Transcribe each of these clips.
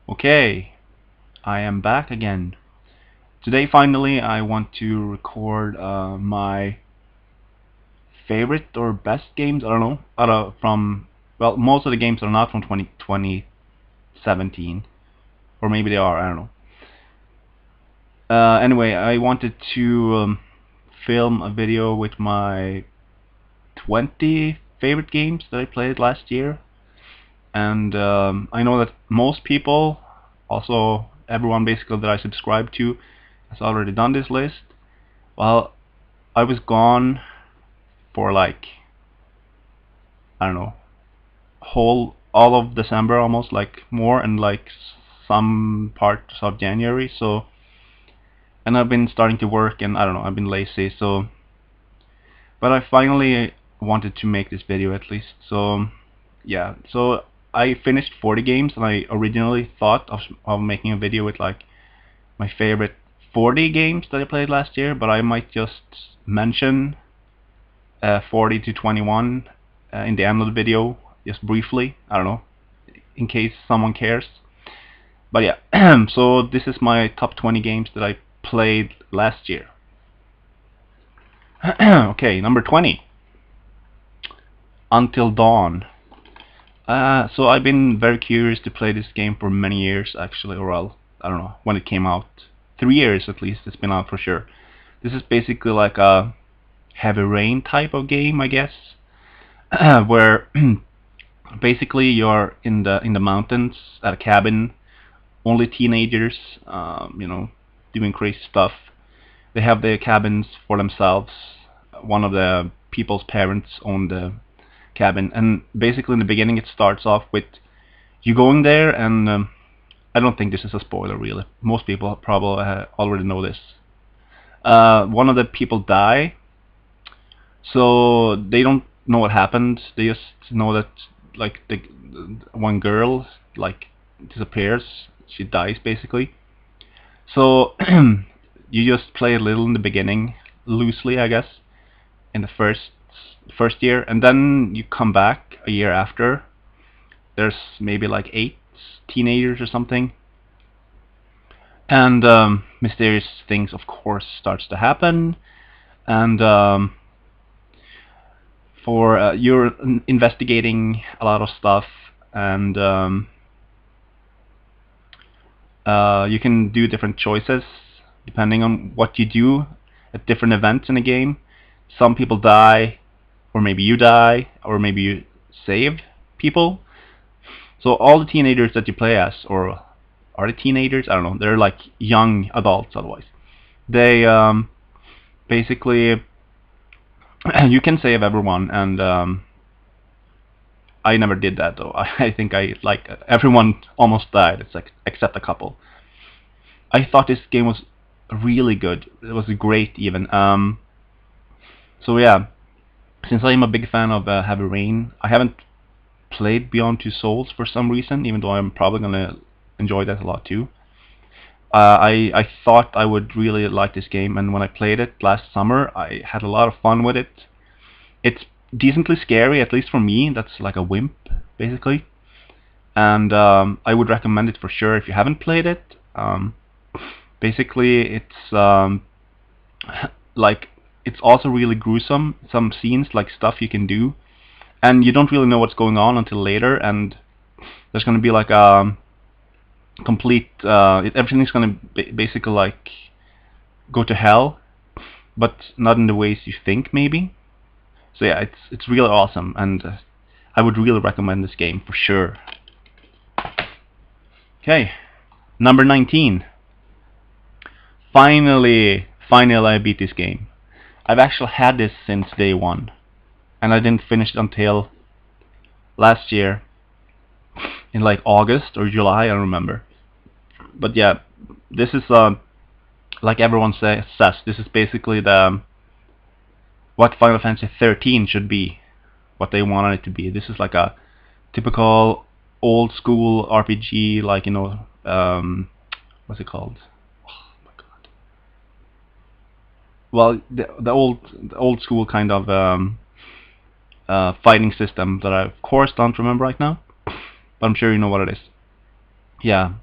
Okay, I am back again. Today, finally, I want to record my favorite or best games. I don't know. Well, most of the games are not from 2017, or maybe they are. I don't know. Anyway, I wanted to film a video with my 20 favorite games that I played last year, and I know that most people, also everyone basically that I subscribe to, has already done this list. Well, I was gone for like, I don't know, whole all of December, almost, like more, and like some parts of January. So, and I've been starting to work, and I don't know, I've been lazy. So, but I finally wanted to make this video at least. So, yeah. So I finished 40 games, and I originally thought of making a video with like my favorite 40 games that I played last year, but I might just mention 40 to 21 in the end of the video, just briefly. I don't know, in case someone cares. But yeah, so this is my top 20 games that I played last year. Okay, number 20, Until Dawn. So I've been very curious to play this game for many years, actually, or well, I don't know when it came out. 3 years at least it's been out for sure. This is basically like a Heavy Rain type of game, I guess, where basically you're in the mountains at a cabin, only teenagers, doing crazy stuff. They have their cabins for themselves. One of the people's parents own the cabin, and basically in the beginning it starts off with you going there, and I don't think this is a spoiler really. Most people probably already know this. One of the people die, so they don't know what happened. They just know that like the one girl like disappears. She dies basically. So you just play a little in the beginning, loosely I guess, in the first year, and then you come back a year after. There's maybe like 8 teenagers or something, and mysterious things of course starts to happen, and for you're investigating a lot of stuff, and you can do different choices depending on what you do at different events in the game. Some people die, or maybe you die, or maybe you save people. So all the teenagers that you play as, or are they teenagers? I don't know. They're like young adults otherwise. They basically you can save everyone, and I never did that though. I think I like everyone almost died. It's like except a couple. I thought this game was really good. It was great even. So yeah, since I'm a big fan of Heavy Rain, I haven't played Beyond Two Souls for some reason, even though I'm probably gonna enjoy that a lot too. I thought I would really like this game, and when I played it last summer, I had a lot of fun with it. It's decently scary, at least for me. That's like a wimp, basically. And I would recommend it for sure if you haven't played it. Basically, it's like it's also really gruesome. Some scenes, like stuff you can do, and you don't really know what's going on until later. And there's gonna be like a complete everything's gonna basically like go to hell, but not in the ways you think maybe. So yeah, it's really awesome, and I would really recommend this game for sure. Okay, number 19. Finally I beat this game. I've actually had this since day one, and I didn't finish it until last year in like August or July, I don't remember. But yeah, this is like everyone says, this is basically the what Final Fantasy 13 should be, what they wanted it to be. This is like a typical old school RPG, like what's it called? Oh my god. Well, the old school kind of fighting system that I of course don't remember right now, but I'm sure you know what it is. Yeah.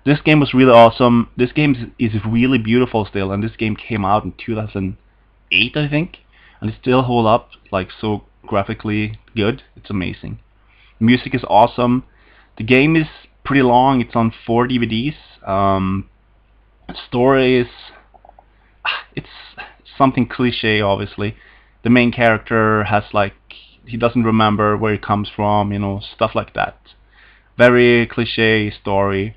This game was really awesome. This game is really beautiful still, and this game came out in 2008, I think, and it still holds up like so graphically good. It's amazing. The music is awesome. The game is pretty long. It's on 4 DVDs. Story is it's something cliche, obviously. The main character has like he doesn't remember where he comes from, you know, stuff like that. Very cliche story.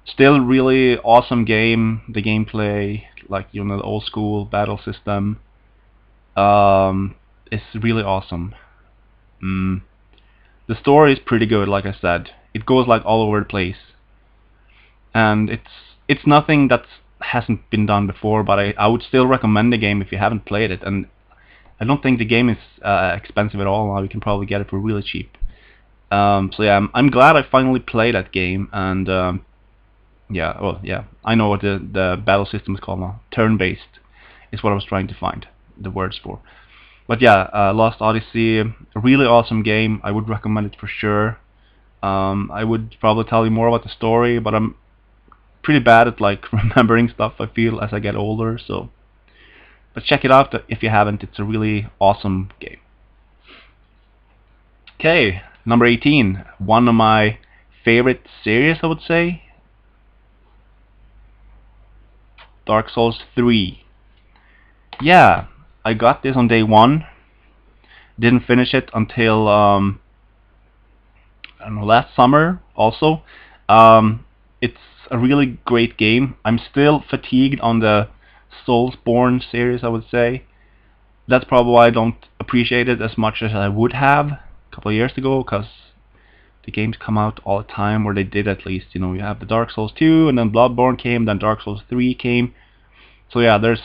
Still really awesome game. The gameplay, like you know, the old school battle system, is really awesome. The story is pretty good, like I said. It goes like all over the place, and it's nothing that hasn't been done before. But I would still recommend the game if you haven't played it. And I don't think the game is expensive at all. Now you can probably get it for really cheap. So yeah, I'm glad I finally played that game. And yeah, well, yeah, I know what the battle system is called now. Turn-based is what I was trying to find the words for. But yeah, Lost Odyssey, a really awesome game. I would recommend it for sure. I would probably tell you more about the story, but I'm pretty bad at like remembering stuff, I feel, as I get older. So, but check it out if you haven't. It's a really awesome game. Okay, number 18, one of my favorite series, I would say. Dark Souls 3. Yeah, I got this on day one. Didn't finish it until I don't know, last summer. Also, it's a really great game. I'm still fatigued on the Soulsborne series, I would say. That's probably why I don't appreciate it as much as I would have a couple of years ago, because the games come out all the time, or they did at least. You know, you have the Dark Souls 2, and then Bloodborne came, then Dark Souls 3 came. So yeah, there's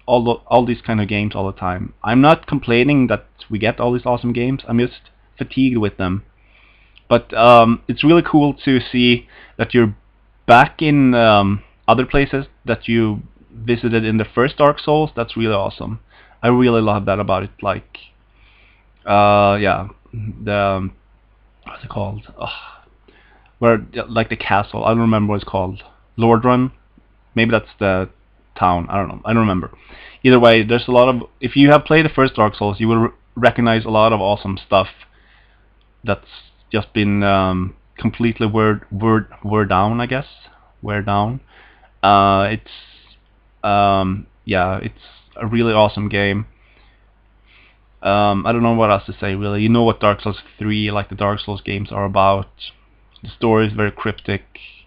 all these kind of games all the time. I'm not complaining that we get all these awesome games. I'm just fatigued with them. But it's really cool to see that you're back in other places that you visited in the first Dark Souls. That's really awesome. I really love that about it. Like, yeah, the what's it called? Where like the castle. I don't remember what it's called. Lordran. Maybe that's the town. I don't know. I don't remember. Either way, there's a lot of. If you have played the first Dark Souls, you will recognize a lot of awesome stuff that's just been completely wear down, I guess. Wear down. It's yeah, it's a really awesome game. I don't know what else to say really. You know what Dark Souls 3, like the Dark Souls games, are about. The story is very cryptic.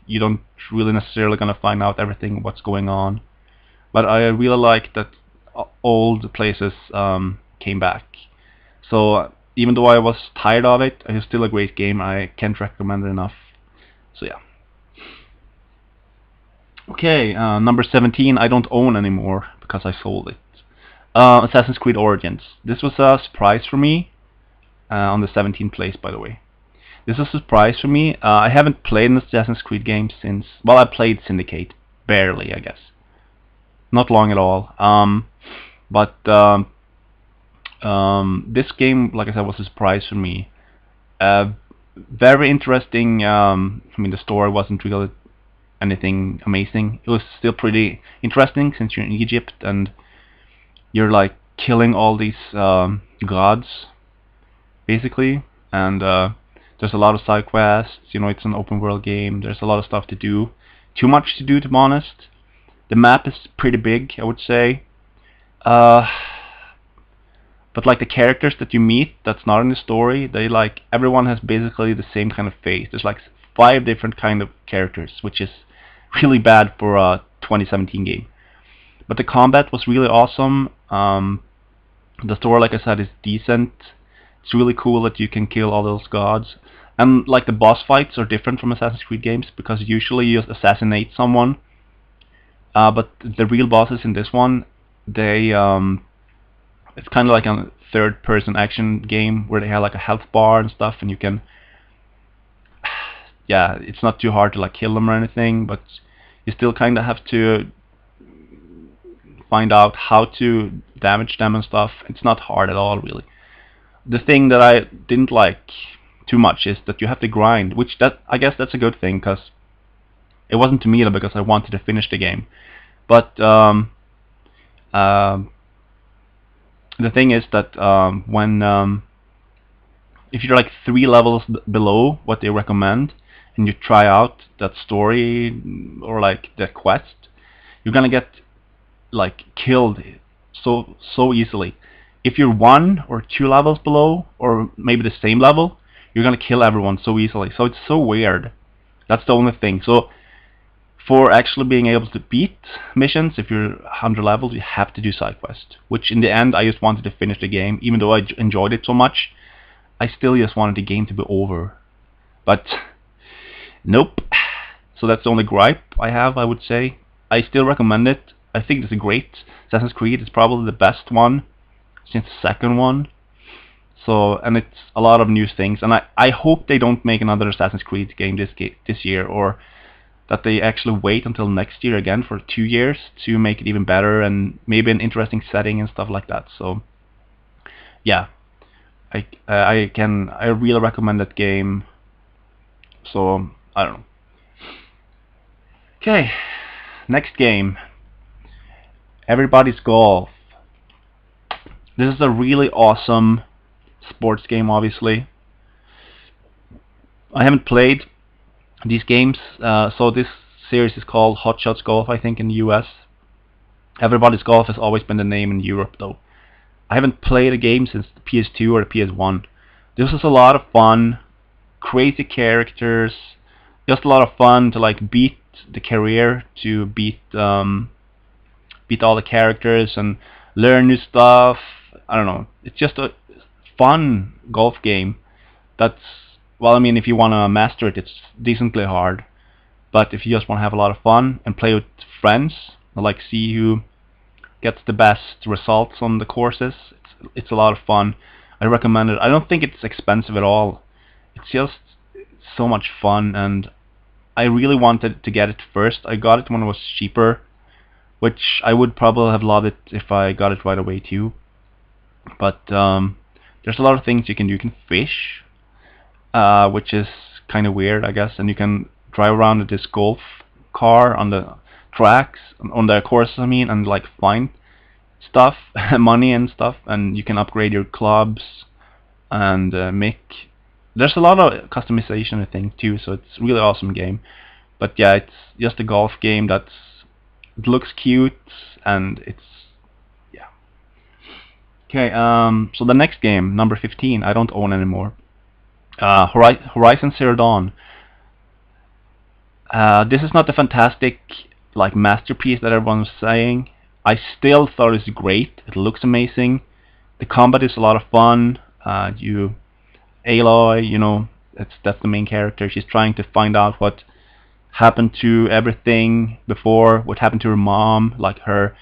You don't really necessarily gonna find out everything what's going on. But I really like that old places came back. So even though I was tired of it, it's still a great game. I can't recommend it enough. So yeah. Okay, number 17 I don't own anymore because I sold it. Assassin's Creed Origins. This was a surprise for me. On the 17th place, by the way. This is a surprise for me. I haven't played an Assassin's Creed game since... Well, I played Syndicate. Barely, I guess. Not long at all. But this game, like I said, was a surprise for me. Very interesting. I mean, the story wasn't really anything amazing. It was still pretty interesting since you're in Egypt and you're like killing all these gods, basically. And there's a lot of side quests. You know, it's an open world game. There's a lot of stuff to do. Too much to do, to be honest. The map is pretty big, I would say. But like the characters that you meet, that's not in the story. They like everyone has basically the same kind of face. There's like 5 different kind of characters, which is really bad for a 2017 game. But the combat was really awesome. The story, like I said, is decent. It's really cool that you can kill all those gods. And like the boss fights are different from Assassin's Creed games because usually you just assassinate someone. But the real bosses in this one, they it's kind of like a third-person action game where they have like a health bar and stuff, and you can, yeah, it's not too hard to like kill them or anything, but you still kind of have to find out how to damage them and stuff. It's not hard at all, really. The thing that I didn't like too much is that you have to grind, which I guess that's a good thing, because It wasn't to me though, because I wanted to finish the game. But um, the thing is that when if you're like 3 levels below what they recommend, and you try out that story or like that quest, you're gonna get like killed so easily. If you're 1 or 2 levels below, or maybe the same level, you're gonna kill everyone so easily. So it's so weird. That's the only thing. So for actually being able to beat missions, if you're 100 levels, you have to do side quests. Which in the end, I just wanted to finish the game, even though I enjoyed it so much. I still just wanted the game to be over. But nope. So that's the only gripe I have, I would say. I still recommend it. I think it's a great Assassin's Creed. It's probably the best one since the second one. So, and it's a lot of new things. And I hope they don't make another Assassin's Creed game this year, or that they actually wait until next year again for 2 years to make it even better and maybe an interesting setting and stuff like that. So, yeah, I really recommend that game. So I don't know. Okay, next game. Everybody's Golf. This is a really awesome sports game, obviously. I haven't played these games, so this series is called Hot Shots Golf, I think, in the US. Everybody's Golf has always been the name in Europe, though. I haven't played a game since the PS2 or the PS1. This is a lot of fun, crazy characters, just a lot of fun to like beat the career, to beat all the characters and learn new stuff. I don't know. It's just a fun golf game. That's, well, I mean, if you want to master it, it's decently hard. But if you just want to have a lot of fun and play with friends, like see who gets the best results on the courses, it's a lot of fun. I recommend it. I don't think it's expensive at all. It's just so much fun, and I really wanted to get it first. I got it when it was cheaper, which I would probably have loved it if I got it right away too. But there's a lot of things you can do. You can fish, which is kind of weird, I guess, and you can drive around with this golf car on the tracks, on the course, I mean, and like find stuff, money and stuff, and you can upgrade your clubs and make. There's a lot of customization, I think, too. So it's a really awesome game. But yeah, it's just a golf game it looks cute, and it's, yeah. Okay, so the next game, number 15, I don't own anymore. Horizon Zero Dawn. This is not the fantastic like masterpiece that everyone was saying. I still thought it's great. It looks amazing. The combat is a lot of fun. Aloy, that's the main character. She's trying to find out what happened to everything before, what happened to her mom, like her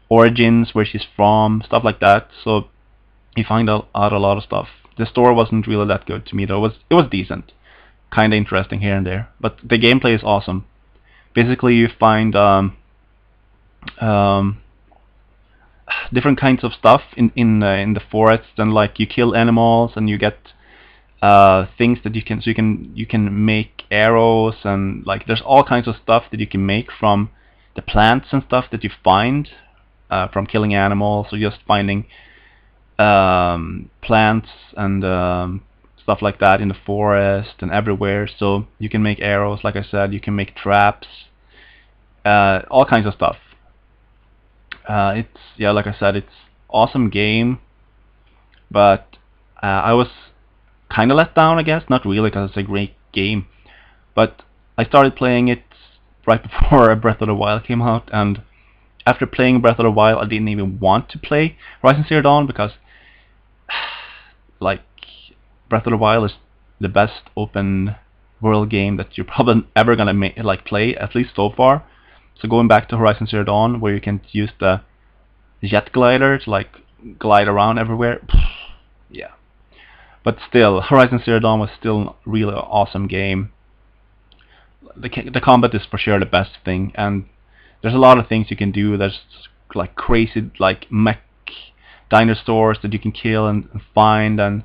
origins, where she's from, stuff like that. So you find out a lot of stuff. The story wasn't really that good to me, though. It was decent, kind of interesting here and there, but the gameplay is awesome. Basically, you find different kinds of stuff in the forest, and like you kill animals, and you get things that you can make arrows, and like there's all kinds of stuff that you can make from the plants and stuff that you find from killing animals, or just finding plants and stuff like that in the forest and everywhere. So you can make arrows, like I said, you can make traps, all kinds of stuff. It's, yeah, like I said, it's awesome game, but I was kind of let down, I guess. Not really, because it's a great game, but I started playing it right before Breath of the Wild came out, and after playing Breath of the Wild, I didn't even want to play Horizon Zero Dawn, because like Breath of the Wild is the best open world game that you're probably ever gonna play, at least so far. So going back to Horizon Zero Dawn, where you can use the jet glider to like glide around everywhere, yeah. But still, Horizon Zero Dawn was still a really awesome game. The combat is for sure the best thing, and there's a lot of things you can do. There's like crazy like mech dinosaurs that you can kill and find, and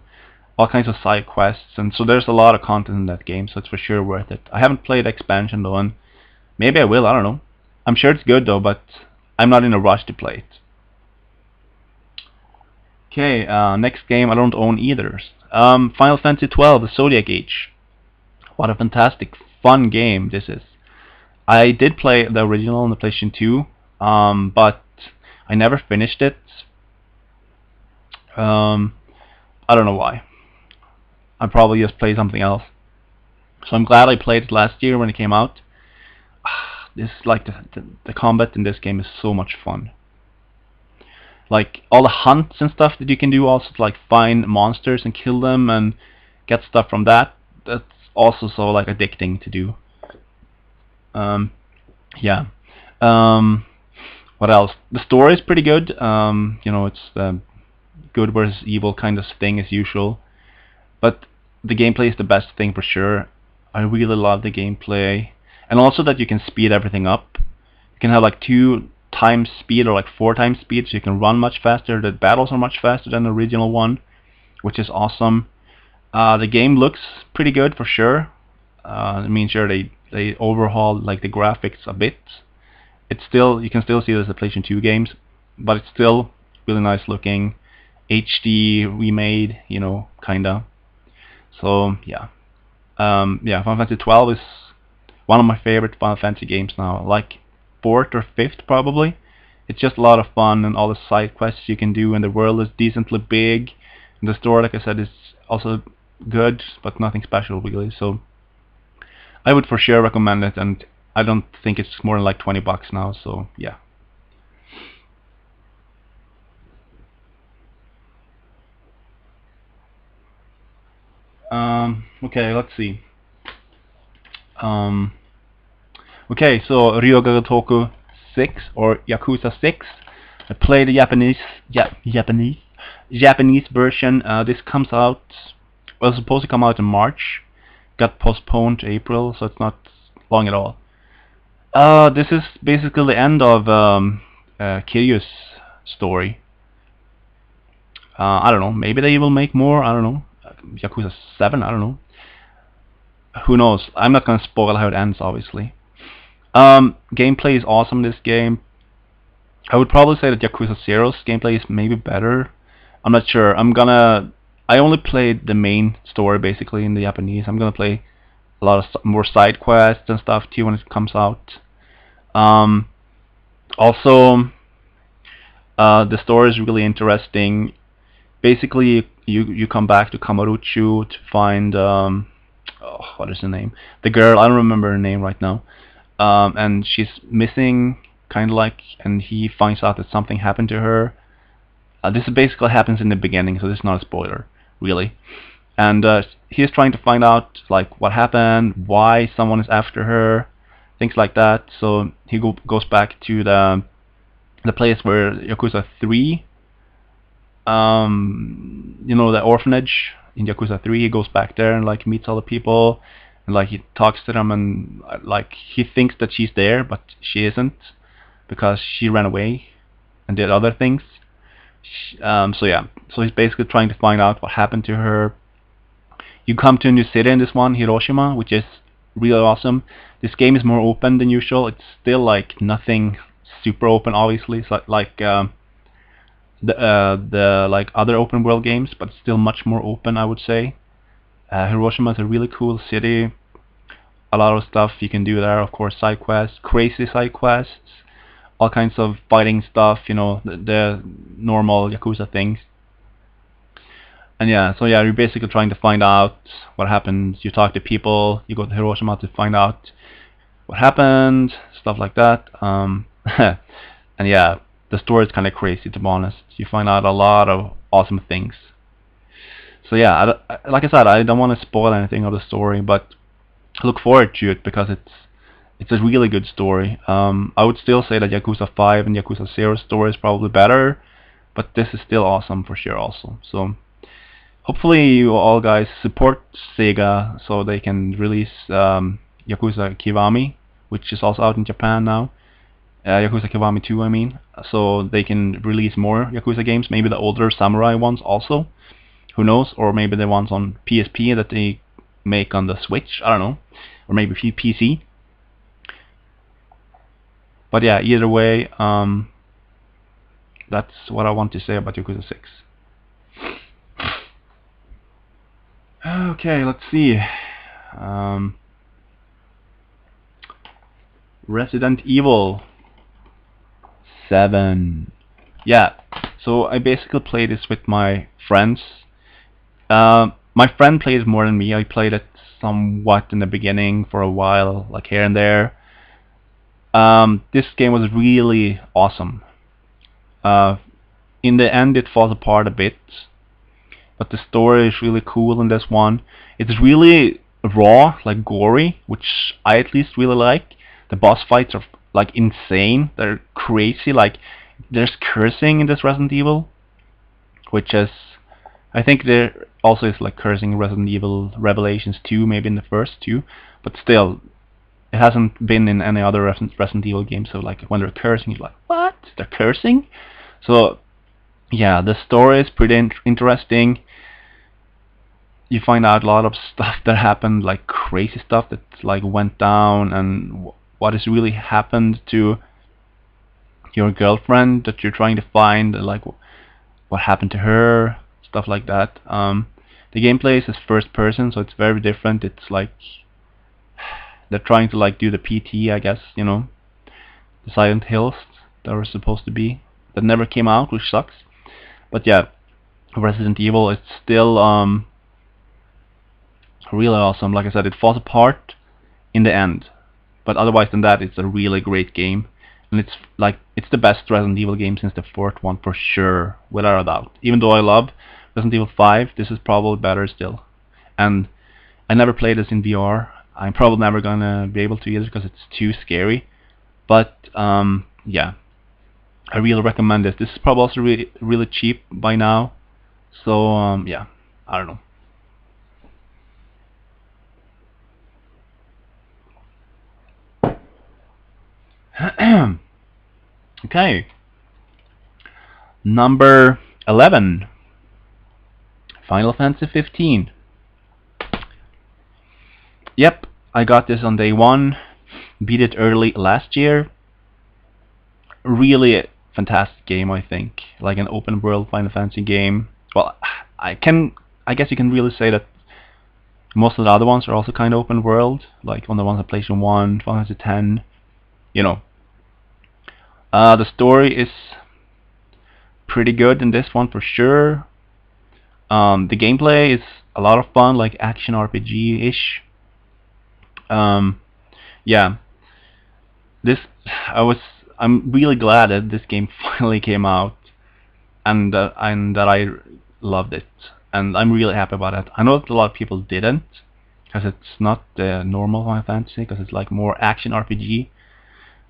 all kinds of side quests, and so there's a lot of content in that game, so it's for sure worth it. I haven't played expansion though, and Maybe I will, I don't know. I'm sure it's good though, but I'm not in a rush to play it. Okay, next game I don't own either. Final Fantasy XII, the Zodiac Age. What a fantastic, fun game this is. I did play the original on the PlayStation 2, but I never finished it. I don't know why. I probably just played something else. So I'm glad I played it last year when it came out. This like the combat in this game is so much fun. Like all the hunts and stuff that you can do, also to like find monsters and kill them and get stuff from that. That's also so like addicting to do. Yeah. What else? The story is pretty good. You know, it's good versus evil kind of thing as usual. But the gameplay is the best thing for sure. I really love the gameplay. And also that you can speed everything up. You can have like 2 times speed or like 4 times speed, so you can run much faster. The battles are much faster than the original one, which is awesome. The game looks pretty good for sure. I mean, sure, they overhauled like the graphics a bit. It's still, you can still see there's the PlayStation 2 games, but it's still really nice looking, HD remade, you know, kinda. So yeah, yeah, Final Fantasy 12 is one of my favorite Final Fantasy games now. Like 4th or 5th probably. It's just a lot of fun, and all the side quests you can do, and the world is decently big. And the story, like I said, is also good, but nothing special really. So I would for sure recommend it, and I don't think it's more than like 20 bucks now. So yeah. Okay, let's see. Okay, so Ryoga Gotoku 6 or Yakuza 6. I played the Japanese version. This comes out, was supposed to come out in March, got postponed to April, so it's not long at all. This is basically the end of Kiryu's story. I don't know, maybe they will make more, I don't know. Yakuza 7, I don't know. Who knows? I'm not gonna spoil how it ends, obviously. Gameplay is awesome this game. I would probably say that Yakuza 0's gameplay is maybe better. I'm not sure. I only played the main story basically in the Japanese. I'm gonna play a lot of more side quests and stuff too when it comes out. Also, the story is really interesting. Basically, you come back to Kamurocho to find what is her name? The girl. I don't remember her name right now. And she's missing, kind of like, and he finds out that something happened to her. This basically happens in the beginning, so this is not a spoiler, really. And he's trying to find out like what happened, why someone is after her, things like that. So he goes back to the place where Yakuza 3, you know, the orphanage in Yakuza 3. He goes back there and like meets all the people, and like he talks to them, and like he thinks that she's there, but she isn't, because she ran away and did other things. So yeah, so he's basically trying to find out what happened to her. You come to a new city in this one, Hiroshima, which is really awesome. This game is more open than usual. It's still like nothing super open, obviously. It's like the like other open world games, but still much more open, I would say. Hiroshima is a really cool city. A lot of stuff you can do there, of course, side quests, crazy side quests, all kinds of fighting stuff, you know, the normal Yakuza things. And yeah, so yeah, you're basically trying to find out what happened. You talk to people, you go to Hiroshima to find out what happened, stuff like that. And yeah, the story is kind of crazy, to be honest. You find out a lot of awesome things. So yeah, like I said, I don't want to spoil anything of the story, but I look forward to it because it's a really good story. I would still say that Yakuza 5 and Yakuza 0 story is probably better, but this is still awesome for sure also. So hopefully you all guys support Sega so they can release Yakuza Kiwami, which is also out in Japan now. Yakuza Kiwami 2, I mean. So they can release more Yakuza games, maybe the older samurai ones also. Who knows? Or maybe the ones on PSP that they make on the Switch, I don't know. Or maybe PC. But yeah, either way, that's what I want to say about Yakuza 6. Okay, let's see. Resident Evil 7. Yeah, so I basically played this with my friends. My friend plays more than me. I played it somewhat in the beginning for a while, like here and there. This game was really awesome. In the end, it falls apart a bit, but the story is really cool in this one. It's really raw, like gory, which I at least really like. The boss fights are like insane. They're crazy. Like there's cursing in this Resident Evil, which is, I think there also is like cursing in Resident Evil Revelations 2, maybe in the first two, but still, it hasn't been in any other Resident Evil game. So like when they're cursing, you're like, what? They're cursing? So yeah, the story is pretty interesting. You find out a lot of stuff that happened, like crazy stuff that like went down, and what has really happened to your girlfriend that you're trying to find, like what happened to her, stuff like that. The gameplay is first person, so it's very different. It's like they're trying to like do the PT, I guess, you know, the Silent Hills that were supposed to be, that never came out, which sucks. But yeah, Resident Evil, it's still really awesome. Like I said, it falls apart in the end, but otherwise than that, it's a really great game, and it's like it's the best Resident Evil game since the fourth one for sure, without a doubt. Even though I love Resident Evil 5, this is probably better still. And I never played this in VR. I'm probably never gonna be able to either because it's too scary. But yeah, I really recommend this. This is probably also really cheap by now. So yeah, I don't know. Okay, number 11, Final Fantasy 15. Yep, I got this on day one. Beat it early last year. Really a fantastic game, I think. Like an open world Final Fantasy game. Well, I guess you can really say that most of the other ones are also kind of open world, like on the ones on PlayStation 1, Final Fantasy 10. You know, the story is pretty good in this one for sure. The gameplay is a lot of fun, like action RPG-ish. Yeah, this I'm really glad that this game finally came out, and that I loved it, and I'm really happy about it. I know that a lot of people didn't, because it's not the normal Final Fantasy, because it's like more action RPG.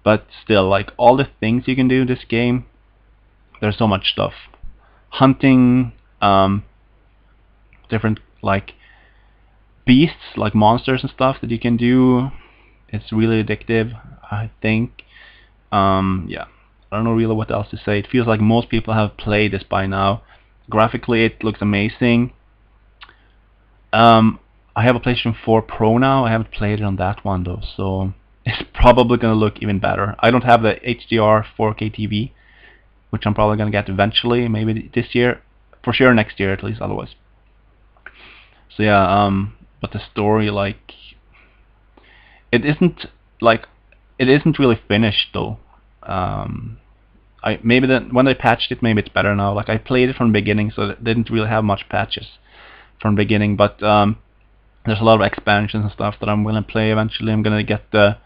But still, like all the things you can do in this game, there's so much stuff. Hunting, different like beasts, like monsters and stuff that you can do. It's really addictive, I think. Yeah, I don't know really what else to say. It feels like most people have played this by now. Graphically, it looks amazing. I have a PlayStation 4 Pro now. I haven't played it on that one though, so it's probably gonna look even better. I don't have the HDR 4K TV, which I'm probably gonna get eventually, maybe this year, for sure next year at least, otherwise. So yeah, but the story, like, it isn't like it isn't really finished though. I maybe then when they patched it, maybe it's better now. Like I played it from the beginning, so it didn't really have much patches from the beginning. But there's a lot of expansions and stuff that I'm gonna play eventually. I'm gonna get the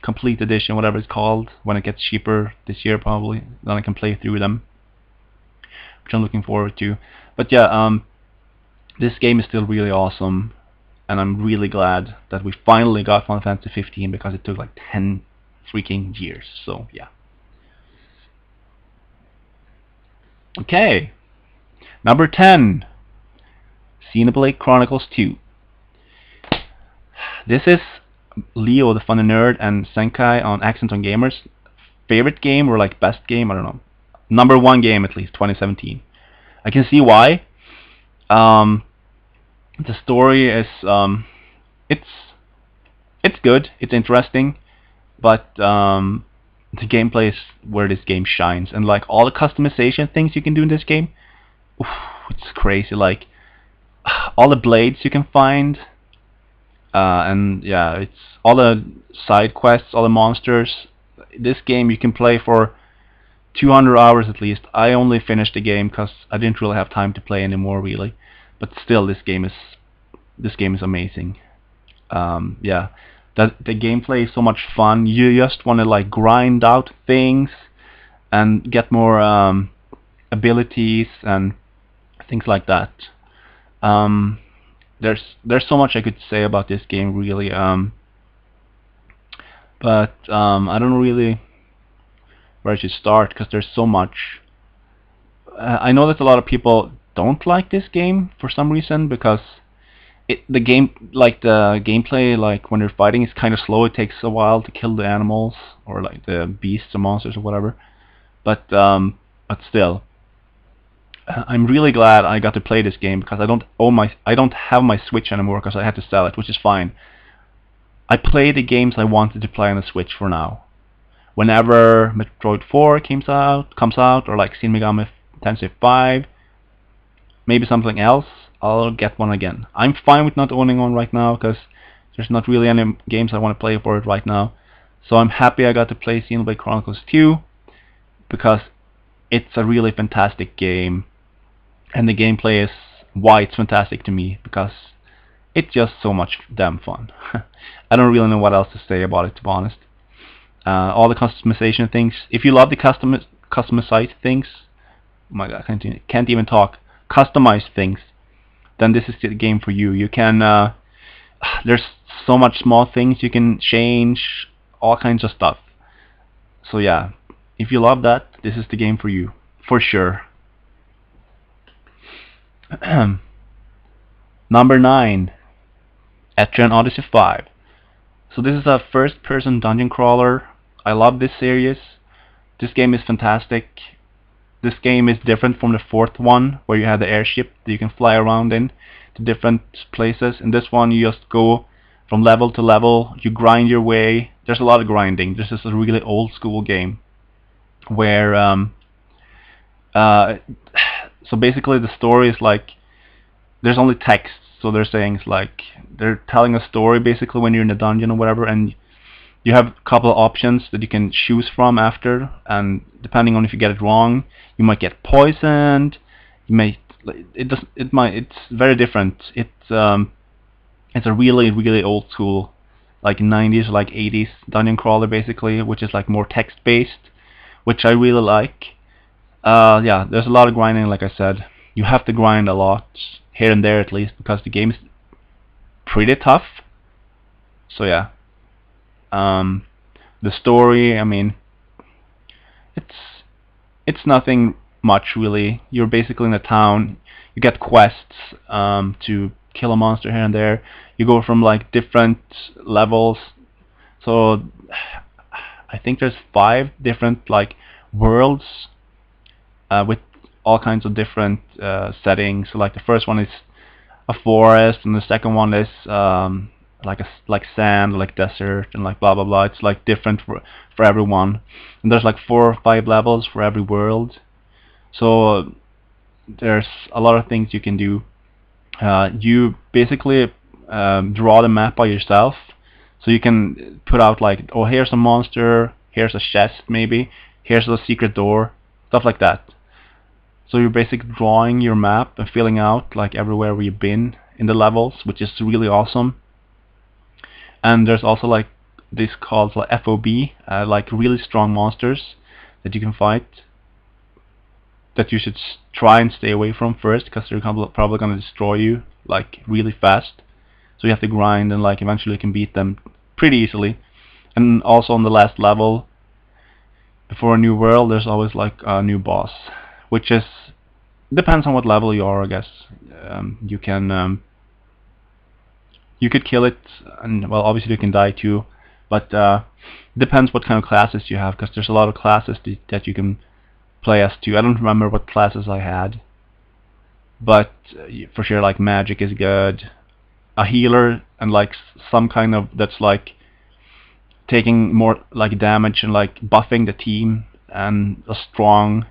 complete edition, whatever it's called, when it gets cheaper this year probably. Then I can play through them, which I'm looking forward to. But yeah, this game is still really awesome, and I'm really glad that we finally got Final Fantasy 15 because it took like 10 freaking years. So yeah. Okay, number 10, Xenoblade Chronicles 2. This is Leo the Funny Nerd and Senkai on Accent on Gamers' favorite game, or like best game, I don't know. Number one game at least, 2017. I can see why. The story is it's good, it's interesting, but the gameplay is where this game shines, and like all the customization things you can do in this game, oof, it's crazy. Like all the blades you can find, and yeah, it's all the side quests, all the monsters. This game you can play for 200 hours at least. I only finished the game because I didn't really have time to play anymore, really. But still, this game is amazing. Yeah, that the gameplay is so much fun. You just want to like grind out things and get more abilities and things like that. Um, there's so much I could say about this game, really. But I don't know really where I should start because there's so much. I know that a lot of people don't like this game for some reason because the gameplay, like when they're fighting, is kind of slow. It takes a while to kill the animals or like the beasts or monsters or whatever. But still, I'm really glad I got to play this game because I don't have my Switch anymore because I had to sell it, which is fine. I play the games I wanted to play on the Switch for now. Whenever Metroid 4 comes out, or like Shin Megami Tensei 5, maybe something else, I'll get one again. I'm fine with not owning one right now because there's not really any games I want to play for it right now. So I'm happy I got to play Xenoblade Chronicles 2 because it's a really fantastic game, and the gameplay is why it's fantastic to me, because it's just so much damn fun. I don't really know what else to say about it, to be honest. All the customization things. If you love the customized things, oh my god, I can't even talk. Customize things, then this is the game for you. You can there's so much small things you can change, all kinds of stuff. So yeah, if you love that, this is the game for you, for sure. Number 9, Etrian Odyssey 5. So this is a first-person dungeon crawler. I love this series. This game is fantastic. This game is different from the fourth one, where you have the airship that you can fly around in to different places. In this one, you just go from level to level. You grind your way. There's a lot of grinding. This is a really old-school game, where so basically the story is like there's only text. So they're saying it's like they're telling a story basically when you're in a dungeon or whatever, and you have a couple of options that you can choose from after, and depending on if you get it wrong, you might get poisoned. You may it's very different. It's a really old school, like 90s or like 80s dungeon crawler basically, which is like more text based, which I really like. Yeah, there's a lot of grinding, like I said. You have to grind a lot here and there at least because the game is pretty tough. So yeah. The story, I mean, it's nothing much really. You're basically in a town. You get quests to kill a monster here and there. You go from like different levels. So I think there's 5 different like worlds with all kinds of different settings. So like the first one is a forest, and the second one is like sand, like desert, and like blah blah blah. It's like different for everyone, and there's like 4 or 5 levels for every world. So there's a lot of things you can do. You basically draw the map by yourself, so you can put out like, oh, here's a monster, here's a chest, maybe here's a secret door, stuff like that. So you're basically drawing your map and filling out like everywhere where you've been in the levels, which is really awesome. And there's also like this called like FOB, like really strong monsters that you can fight, that you should try and stay away from first, because they're probably going to destroy you like really fast. So you have to grind, and like eventually you can beat them pretty easily. And also on the last level, before a new world, there's always like a new boss, which is depends on what level you are, I guess. You could kill it, and well, obviously you can die too, but depends what kind of classes you have, because there's a lot of classes that you can play as too. I don't remember what classes I had, but for sure, like magic is good. A healer, and like some kind of that's like taking more like damage and like buffing the team, and a strong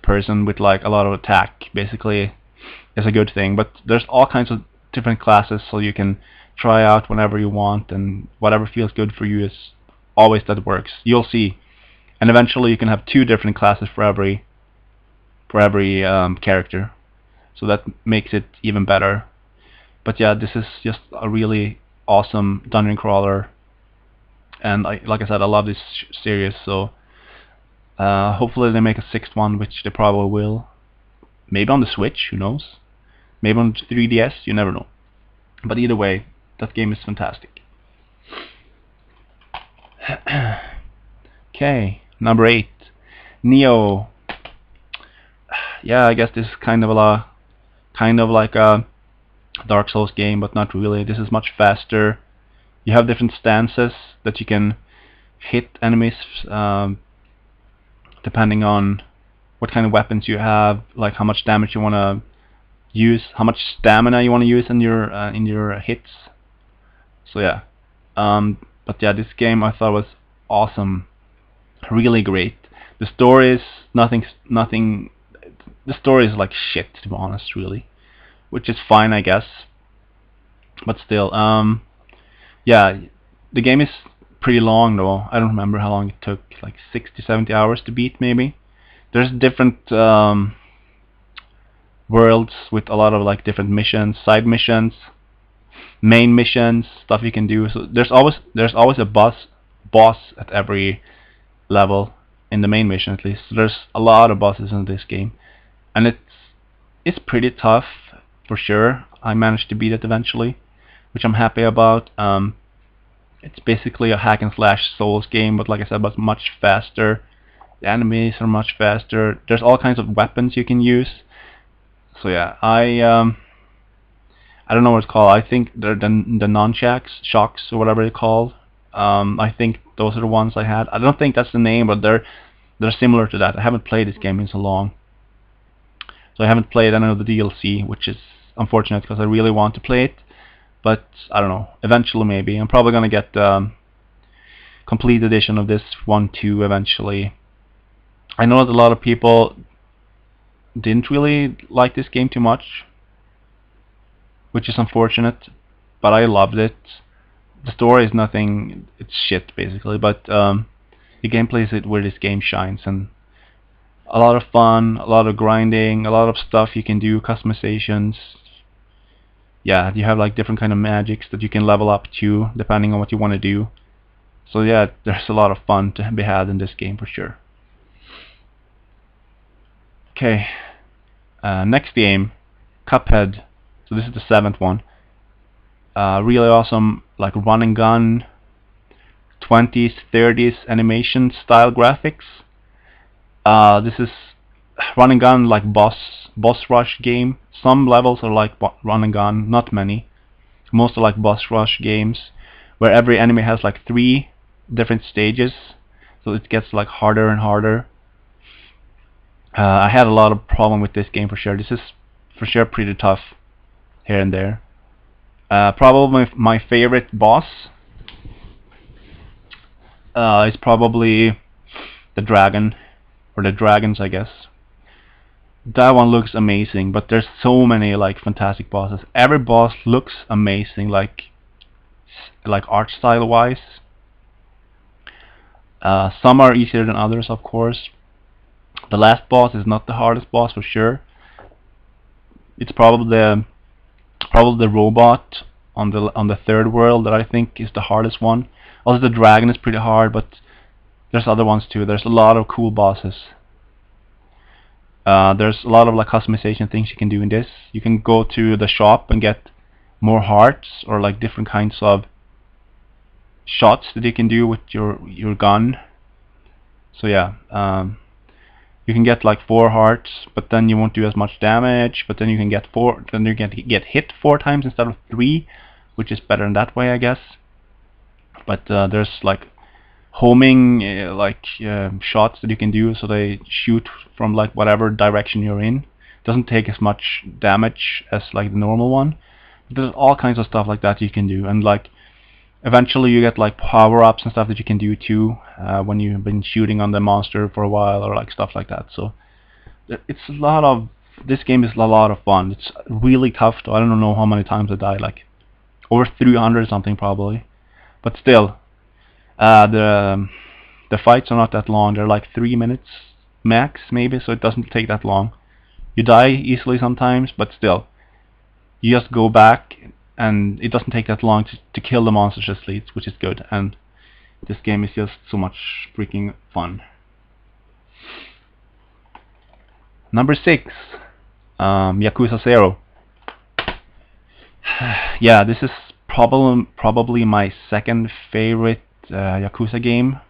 person with like a lot of attack basically is a good thing. But there's all kinds of different classes, so you can try out whenever you want, and whatever feels good for you is always that works. You'll see. And eventually you can have 2 different classes for every character, so that makes it even better. But yeah, this is just a really awesome dungeon crawler, and like I said, I love this series. So hopefully they make a 6th one, which they probably will. Maybe on the Switch, who knows? Maybe on 3DS, you never know. But either way, that game is fantastic. Okay, number 8, Neo. Yeah, I guess this is kind of like a Dark Souls game, but not really. This is much faster. You have different stances that you can hit enemies depending on what kind of weapons you have, like how much damage you want to use, how much stamina you want to use in your hits. So yeah, but yeah, this game I thought was awesome, really great. The story is nothing. The story is like shit, to be honest, really, which is fine, I guess. But still, yeah, the game is pretty long though. I don't remember how long it took, like 60-70 hours to beat, maybe. There's different worlds with a lot of like different missions, side missions, main missions, stuff you can do. So there's always a boss at every level, in the main mission at least. So there's a lot of bosses in this game, and it's pretty tough for sure. I managed to beat it eventually, which I'm happy about. It's basically a hack and slash Souls game, but like I said, but much faster. The enemies are much faster. There's all kinds of weapons you can use. So yeah, I don't know what it's called. I think they're the nunchucks, shocks, or whatever they're called. I think those are the ones I had. I don't think that's the name, but they're similar to that. I haven't played this game in so long, so I haven't played any of the DLC, which is unfortunate because I really want to play it. But I don't know. Eventually, maybe. I'm probably gonna get complete edition of this one too. Eventually, I know that a lot of people didn't really like this game too much, which is unfortunate. But I loved it. The story is nothing. It's shit basically. But the gameplay is where this game shines, and a lot of fun, a lot of grinding, a lot of stuff you can do, customizations. Yeah, you have like different kind of magics that you can level up to depending on what you want to do. So yeah, there's a lot of fun to be had in this game for sure. Okay, next game, Cuphead. So this is the 7th one. Really awesome, like run and gun, 20s, 30s animation style graphics. This is run and gun, like boss rush game. Some levels are like run and gun, not many. Most are like boss rush games, where every enemy has like 3 different stages, so it gets like harder and harder. I had a lot of problem with this game for sure. This is for sure pretty tough here and there. Probably my favorite boss is probably the dragon, or the dragons, I guess. That one looks amazing, but there's so many like fantastic bosses. Every boss looks amazing, like art style wise. Some are easier than others, of course. The last boss is not the hardest boss for sure. It's probably the robot on the 3rd world that I think is the hardest one. Also, the dragon is pretty hard, but there's other ones too. There's a lot of cool bosses. There's a lot of like customization things you can do in this. You can go to the shop and get more hearts, or like different kinds of shots that you can do with your gun. So yeah, you can get like 4 hearts, but then you won't do as much damage. But then you can get 4. Then you can get hit 4 times instead of 3, which is better in that way, I guess. But there's like homing shots that you can do, so they shoot from like whatever direction you're in. Doesn't take as much damage as like the normal one. There's all kinds of stuff like that you can do, and like Eventually you get like power-ups and stuff that you can do too when you've been shooting on the monster for a while, or like stuff like that. So it's a lot of, this game is a lot of fun. It's really tough though. I don't know how many times I died, like over 300 something probably. But still, the fights are not that long. They're like 3 minutes max maybe, so it doesn't take that long. You die easily sometimes, but still, you just go back, and it doesn't take that long to kill the monsters at least, which is good. And this game is just so much freaking fun. Number 6, Yakuza 0. Yeah, this is probably my second favorite Yakuza game.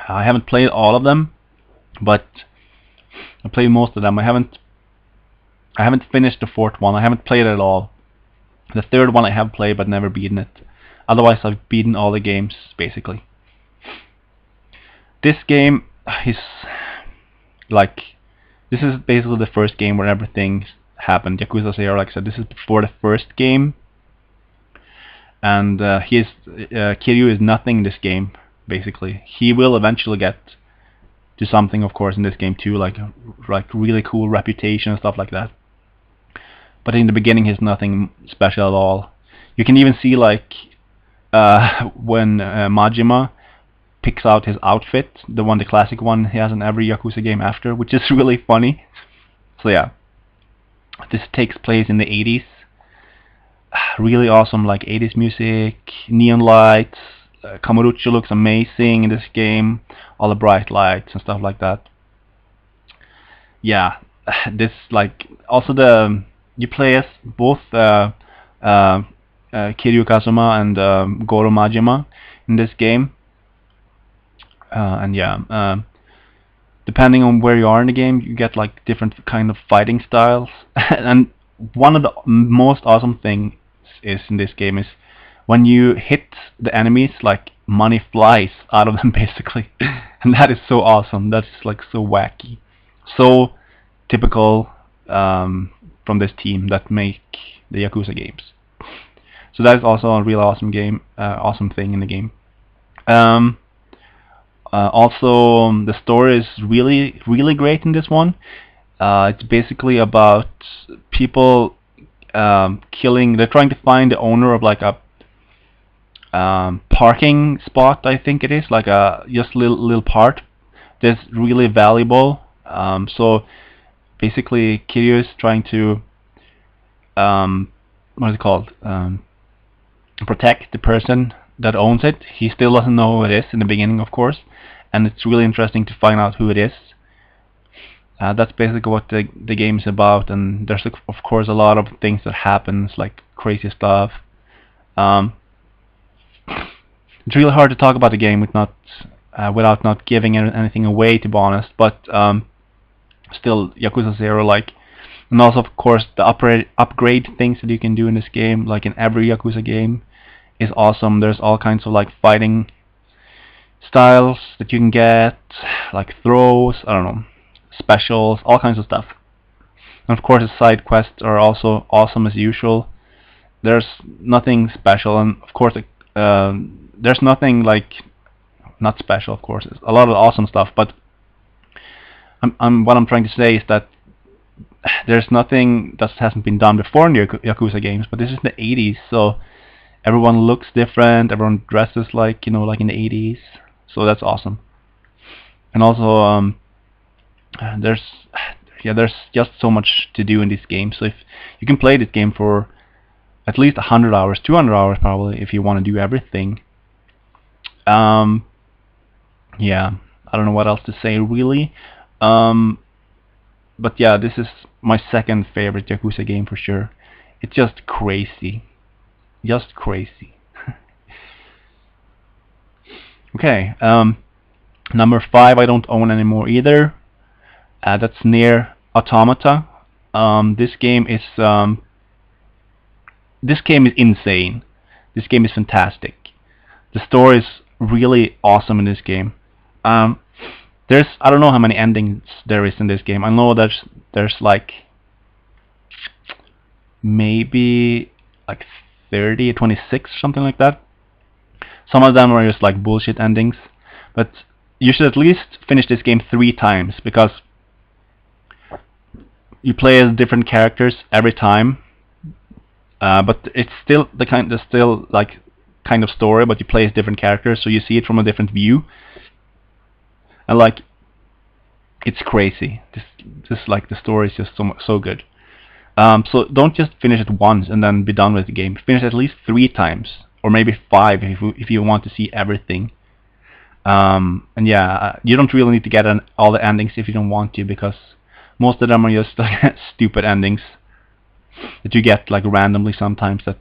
I haven't played all of them, but I played most of them. I haven't finished the 4th one. I haven't played it at all. The 3rd one I have played but never beaten it. Otherwise I've beaten all the games basically. This game is like, this is basically the first game where everything happened. Yakuza 0, like I said, this is before the first game, and Kiryu is nothing in this game basically. He will eventually get to something, of course, in this game too, like really cool reputation and stuff like that. But in the beginning, he's nothing special at all. You can even see like when Majima picks out his outfit, the classic one he has in every Yakuza game after, which is really funny. So yeah, this takes place in the 80s. Really awesome, like 80s music, neon lights. Kamurocho looks amazing in this game, all the bright lights and stuff like that. Yeah, this like also you play as both Kiryu Kazuma and Goro Majima in this game. And yeah, depending on where you are in the game, you get like different kind of fighting styles. And one of the most awesome things is in this game is when you hit the enemies, like money flies out of them basically. And that is so awesome. That's like so wacky, so typical from this team that make the Yakuza games. So that is also a real awesome game, awesome thing in the game. Also, the story is really great in this one. It's basically about people killing. They're trying to find the owner of like a parking spot, I think it is, like a just little part that's really valuable. So basically, Kiryu is trying to what is it called? Protect the person that owns it. He still doesn't know who it is in the beginning, of course, and it's really interesting to find out who it is. That's basically what the game is about, and there's of course a lot of things that happens, like crazy stuff. It's really hard to talk about the game without not giving anything away, to be honest. But still, Yakuza 0, like, and also of course the upgrade things that you can do in this game, like in every Yakuza game, is awesome. There's all kinds of like fighting styles that you can get, like throws, I don't know, specials, all kinds of stuff. And of course the side quests are also awesome as usual. There's nothing special, and of course there's nothing like not special, of course. It's a lot of awesome stuff, but what I'm trying to say is that there's nothing that hasn't been done before in the Yakuza games. But this is the 80s, so everyone looks different, everyone dresses like, you know, like in the 80s, so that's awesome. And also there's just so much to do in this game, so if you can play this game for at least 100 hours, 200 hours probably, if you want to do everything. Yeah, I don't know what else to say really. But yeah, this is my second favorite Yakuza game for sure. It's just crazy. Just crazy. Okay, number 5 I don't own anymore either. That's Nier Automata. This game is insane. This game is fantastic. The story is really awesome in this game. There's, I don't know how many endings there is in this game. I know there's like maybe like 30 or 26, something like that. Some of them are just like bullshit endings, but you should at least finish this game 3 times, because you play as different characters every time, but it's still kind of story, but you play as different characters, so you see it from a different view, and like it's crazy. This like the story is just so good. So don't just finish it once and then be done with the game. Finish at least 3 times, or maybe 5 if you want to see everything. And yeah, you don't really need to get all the endings if you don't want to, because most of them are just like stupid endings that you get like randomly sometimes. That's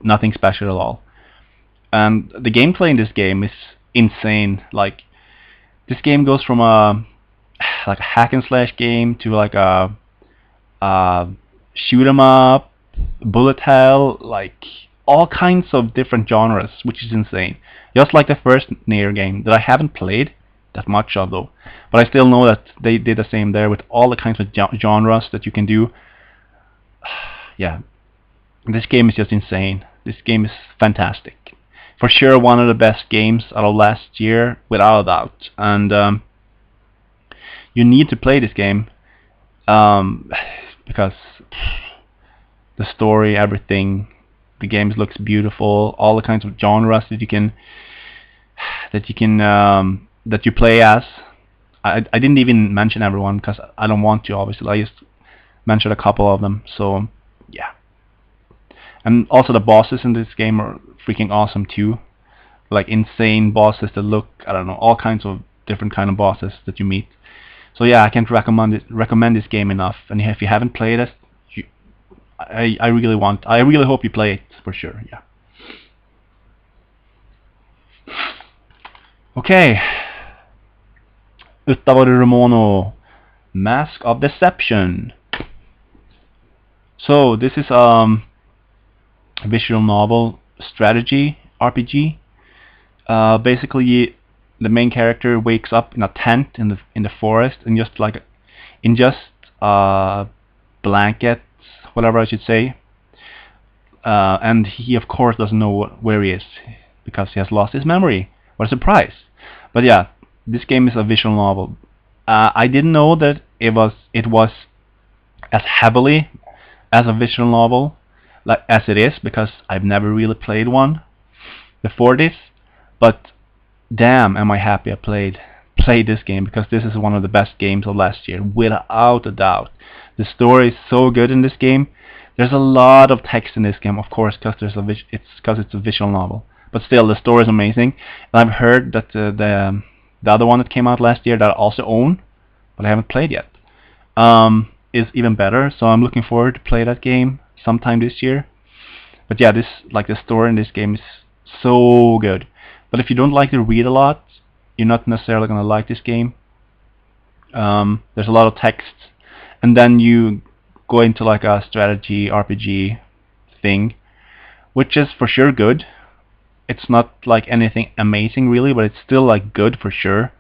nothing special at all. And the gameplay in this game is insane. Like, this game goes from a hack and slash game to like a shoot 'em up, bullet hell, like all kinds of different genres, which is insane. Just like the first Nier game that I haven't played that much of though, but I still know that they did the same there with all the kinds of genres that you can do. Yeah, this game is just insane. This game is fantastic. For sure one of the best games out of last year, without a doubt. And you need to play this game, because the story, everything, the game looks beautiful, all the kinds of genres that you play as. I didn't even mention everyone because I don't want to, obviously. I just mentioned a couple of them. So yeah, and also the bosses in this game are freaking awesome too. Like insane bosses that look, I don't know, all kinds of different kind of bosses that you meet. So yeah, I can't recommend this game enough. And if you haven't played it, I really hope you play it for sure. Yeah. Okay. Uttavori Romono, Mask of Deception. So this is a visual novel strategy RPG. Basically, the main character wakes up in a tent in the forest, and just blankets, whatever I should say. And he of course doesn't know where he is because he has lost his memory. What a surprise! But yeah, this game is a visual novel. I didn't know that it was as heavily as a visual novel as it is, because I've never really played one before this. But damn, am I happy I played this game, because this is one of the best games of last year, without a doubt. The story is so good in this game. There's a lot of text in this game, of course, because it's a visual novel. But still, the story is amazing. And I've heard that the other one that came out last year that I also own, but I haven't played yet, is even better. So I'm looking forward to play that game sometime this year. But yeah, the story in this game is so good. But if you don't like to read a lot, you're not necessarily gonna like this game. There's a lot of text, and then you go into like a strategy RPG thing, which is for sure good. It's not like anything amazing really, but it's still like good for sure.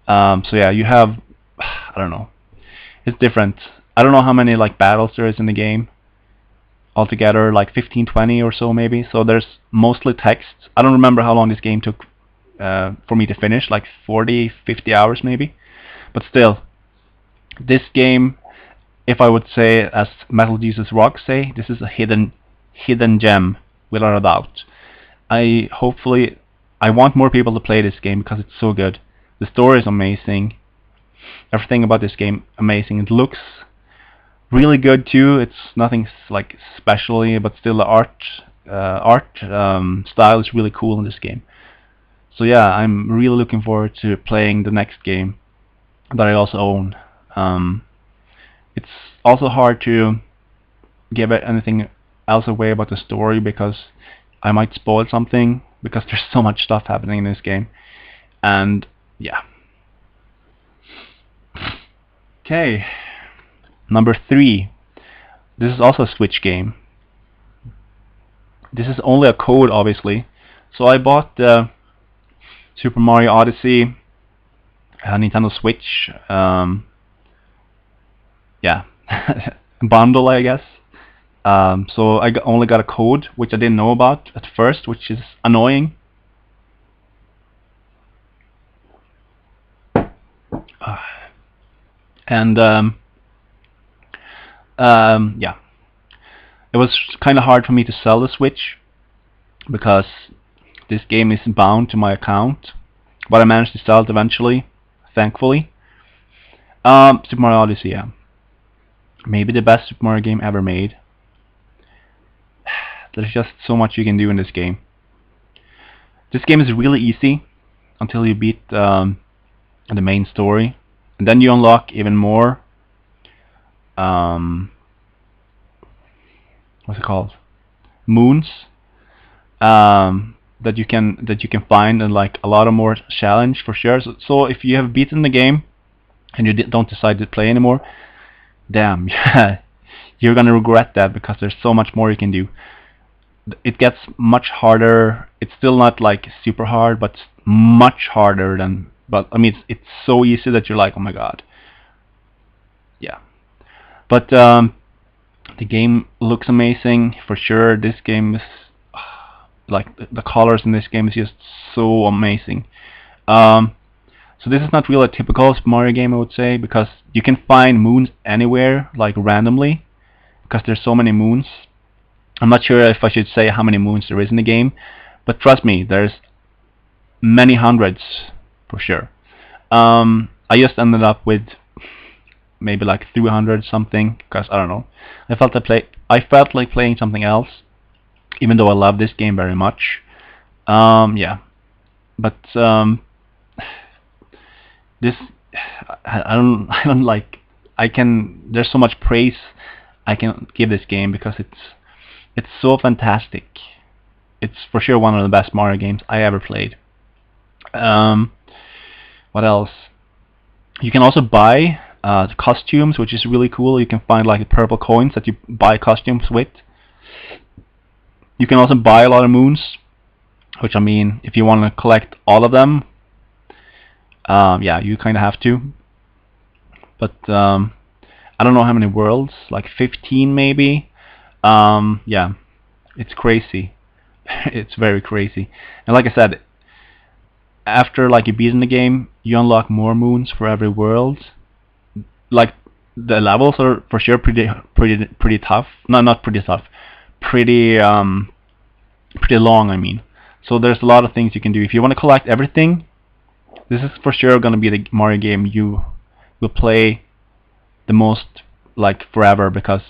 So yeah, you have, I don't know, it's different. I don't know how many like battles there is in the game altogether, like 15, 20 or so maybe. So there's mostly text. I don't remember how long this game took for me to finish, like 40, 50 hours maybe. But still, this game, if I would say, as Metal Jesus Rock say, this is a hidden gem, without a doubt. I want more people to play this game because it's so good. The story is amazing. Everything about this game amazing. It looks really good too. It's nothing like specially, but still the art style is really cool in this game. So yeah, I'm really looking forward to playing the next game that I also own. It's also hard to give anything else away about the story because I might spoil something, because there's so much stuff happening in this game. And yeah. Okay, number 3. This is also a Switch game. This is only a code, obviously. So I bought the Super Mario Odyssey Nintendo Switch yeah bundle, I guess. So I only got a code, which I didn't know about at first, which is annoying. And yeah, it was kind of hard for me to sell the Switch because this game is bound to my account, but I managed to sell it eventually, thankfully. Super Mario Odyssey, yeah, maybe the best Super Mario game ever made. There's just so much you can do in this game. This game is really easy until you beat the main story, and then you unlock even more. What's it called? Moons. That you can find, and like a lot of more challenge for sure. So if you have beaten the game and you don't decide to play anymore, damn, you're gonna regret that, because there's so much more you can do. It gets much harder. It's still not like super hard, but much harder than. But I mean, it's so easy that you're like, oh my god. Yeah. But the game looks amazing for sure. This game is like the colors in this game is just so amazing. So this is not really a typical Super Mario game, I would say, because you can find moons anywhere, like randomly, because there's so many moons. I'm not sure if I should say how many moons there is in the game, but trust me, there's many hundreds for sure. I just ended up with maybe like 300 something, because I don't know. I felt like playing something else, even though I love this game very much. Yeah, but this I don't like. There's so much praise I can give this game because it's so fantastic. It's for sure one of the best Mario games I ever played. What else? You can also buy costumes, which is really cool. You can find like purple coins that you buy costumes with. You can also buy a lot of moons, which I mean, if you want to collect all of them, yeah, you kind of have to. But I don't know how many worlds, like 15 maybe. Yeah, it's crazy. It's very crazy. And like I said, after like you beaten the game, you unlock more moons for every world. Like the levels are for sure pretty tough. No, not pretty tough. Pretty long, I mean. So there's a lot of things you can do. If you want to collect everything, this is for sure going to be the Mario game you will play the most, like forever, because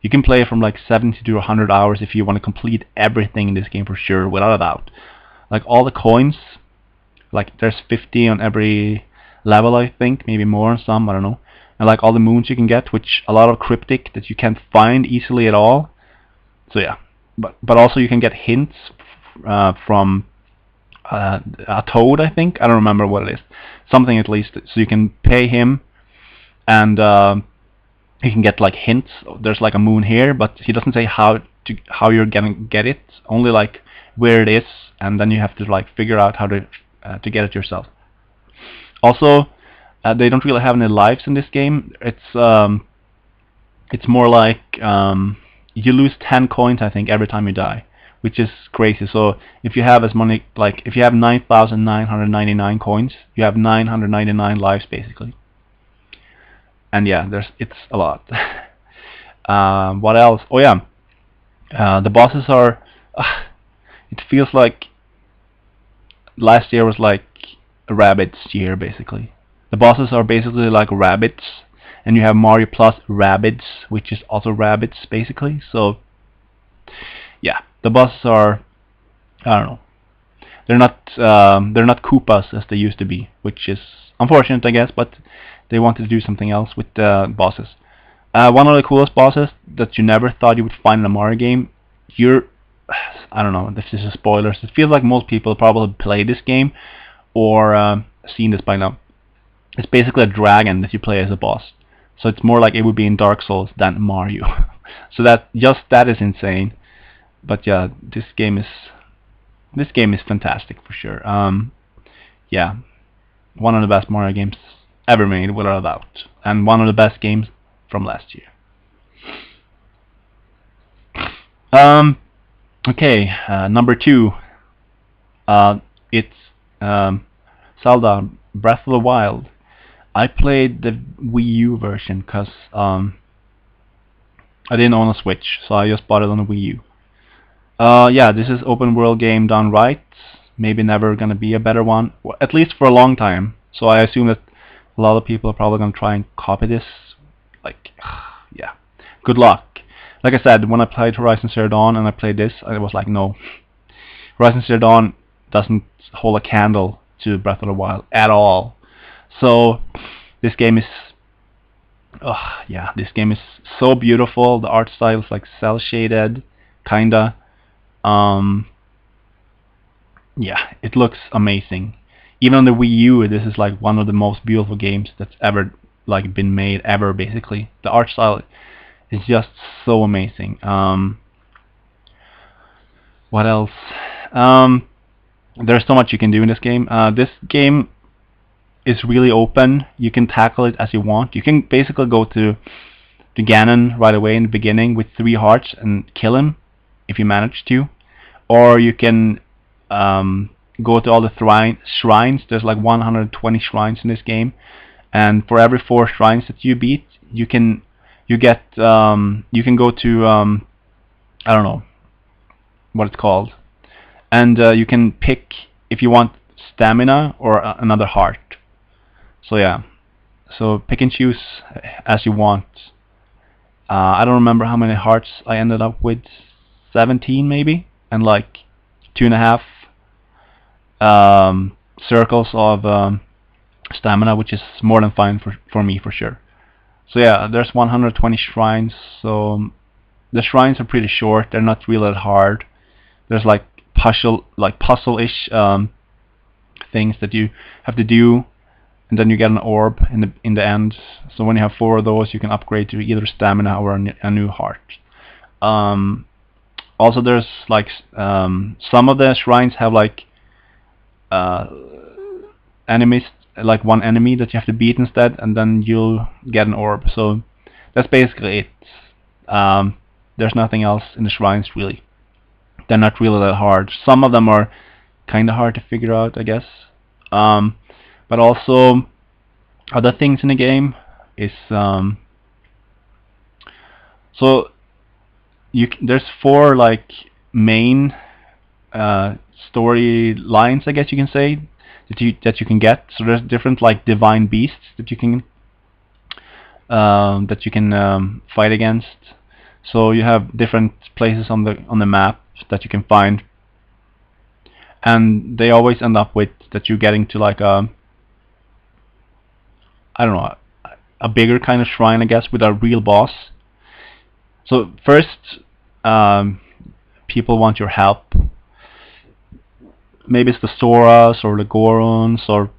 you can play from like 70 to 100 hours if you want to complete everything in this game for sure, without a doubt. Like all the coins, like there's 50 on every level, I think, maybe more on some, I don't know. And like all the moons you can get, which a lot of cryptic that you can't find easily at all. So yeah, but also you can get hints from a toad, I think. I don't remember what it is. Something at least. So you can pay him, and you can get like hints. There's like a moon here, but he doesn't say how you're gonna get it. Only like where it is, and then you have to like figure out how to get it yourself. Also, they don't really have any lives in this game. It's more like you lose 10 coins, I think, every time you die, which is crazy. So if you have as many, like if you have 9,999 coins, you have 999 lives basically. And yeah, it's a lot. What else? Oh yeah, the bosses are. It feels like last year was like a rabbit's year basically. The bosses are basically like rabbits, and you have Mario plus Rabbids, which is also rabbits basically. So yeah, the bosses are, I don't know, they're not Koopas as they used to be, which is unfortunate, I guess, but they wanted to do something else with the bosses. One of the coolest bosses that you never thought you would find in a Mario game, I don't know if this is spoilers, it feels like most people probably played this game or seen this by now. It's basically a dragon that you play as a boss. So it's more like it would be in Dark Souls than Mario. So that is insane. But yeah, this game is fantastic for sure. Yeah, one of the best Mario games ever made, without a doubt, and one of the best games from last year. Um, okay, number 2. It's um, Zelda Breath of the Wild. I played the Wii U version because I didn't own a Switch, so I just bought it on the Wii U. Yeah, this is open world game done right. Maybe never gonna be a better one, at least for a long time. So I assume that a lot of people are probably gonna try and copy this. Like, yeah, good luck. Like I said, when I played Horizon Zero Dawn and I played this, I was like, no, Horizon Zero Dawn doesn't hold a candle to Breath of the Wild at all. So this game is, yeah, this game is so beautiful. The art style is like cell shaded, kinda. Um, yeah, it looks amazing. Even on the Wii U, this is like one of the most beautiful games that's ever like been made ever. Basically, the art style is just so amazing. What else? There's so much you can do in this game. This game is really open. You can tackle it as you want. You can basically go to Ganon right away in the beginning with 3 hearts and kill him if you manage to, or you can go to all the shrines. There's like 120 shrines in this game, and for every 4 shrines that you beat, you can go to I don't know what it's called, and you can pick if you want stamina or another heart. So yeah, so pick and choose as you want. I don't remember how many hearts I ended up with, 17 maybe, and like 2.5 circles of stamina, which is more than fine for me for sure. So yeah, there's 120 shrines. So the shrines are pretty short. They're not really that hard. There's like puzzle-ish things that you have to do, and then you get an orb in the end. So when you have 4 of those, you can upgrade to either stamina or a new heart. Also, there's like some of the shrines have like enemies, like one enemy that you have to beat instead, and then you'll get an orb. So that's basically it. There's nothing else in the shrines really. They're not really that hard. Some of them are kind of hard to figure out, I guess. But also other things in the game is so there's 4 like main story lines, I guess you can say, that you can get. So there's different like divine beasts that you can fight against. So you have different places on the map that you can find, and they always end up with that you're getting to like I don't know, a bigger kind of shrine, I guess, with a real boss. So first, people want your help. Maybe it's the Soras or the Gorons, or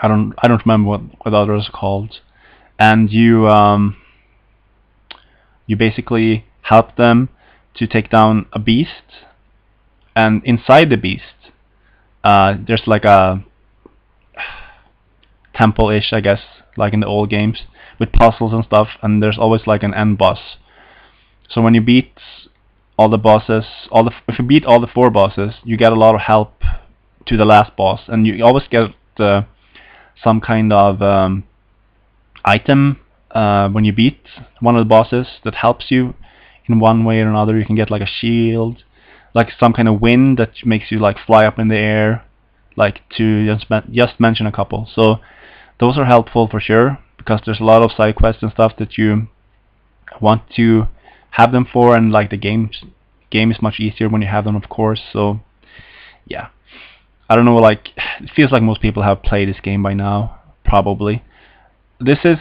I don't remember what others are called. And you basically help them to take down a beast, and inside the beast there's like a temple-ish, I guess, like in the old games, with puzzles and stuff, and there's always like an end boss. So when you beat all the bosses, if you beat all the 4 bosses, you get a lot of help to the last boss, and you always get some kind of item when you beat one of the bosses that helps you in one way or another. You can get like a shield, like some kind of wind that makes you like fly up in the air, like to just mention a couple. So those are helpful for sure, because there's a lot of side quests and stuff that you want to have them for, and like the game is much easier when you have them, of course. So yeah, I don't know, like it feels like most people have played this game by now, probably. This is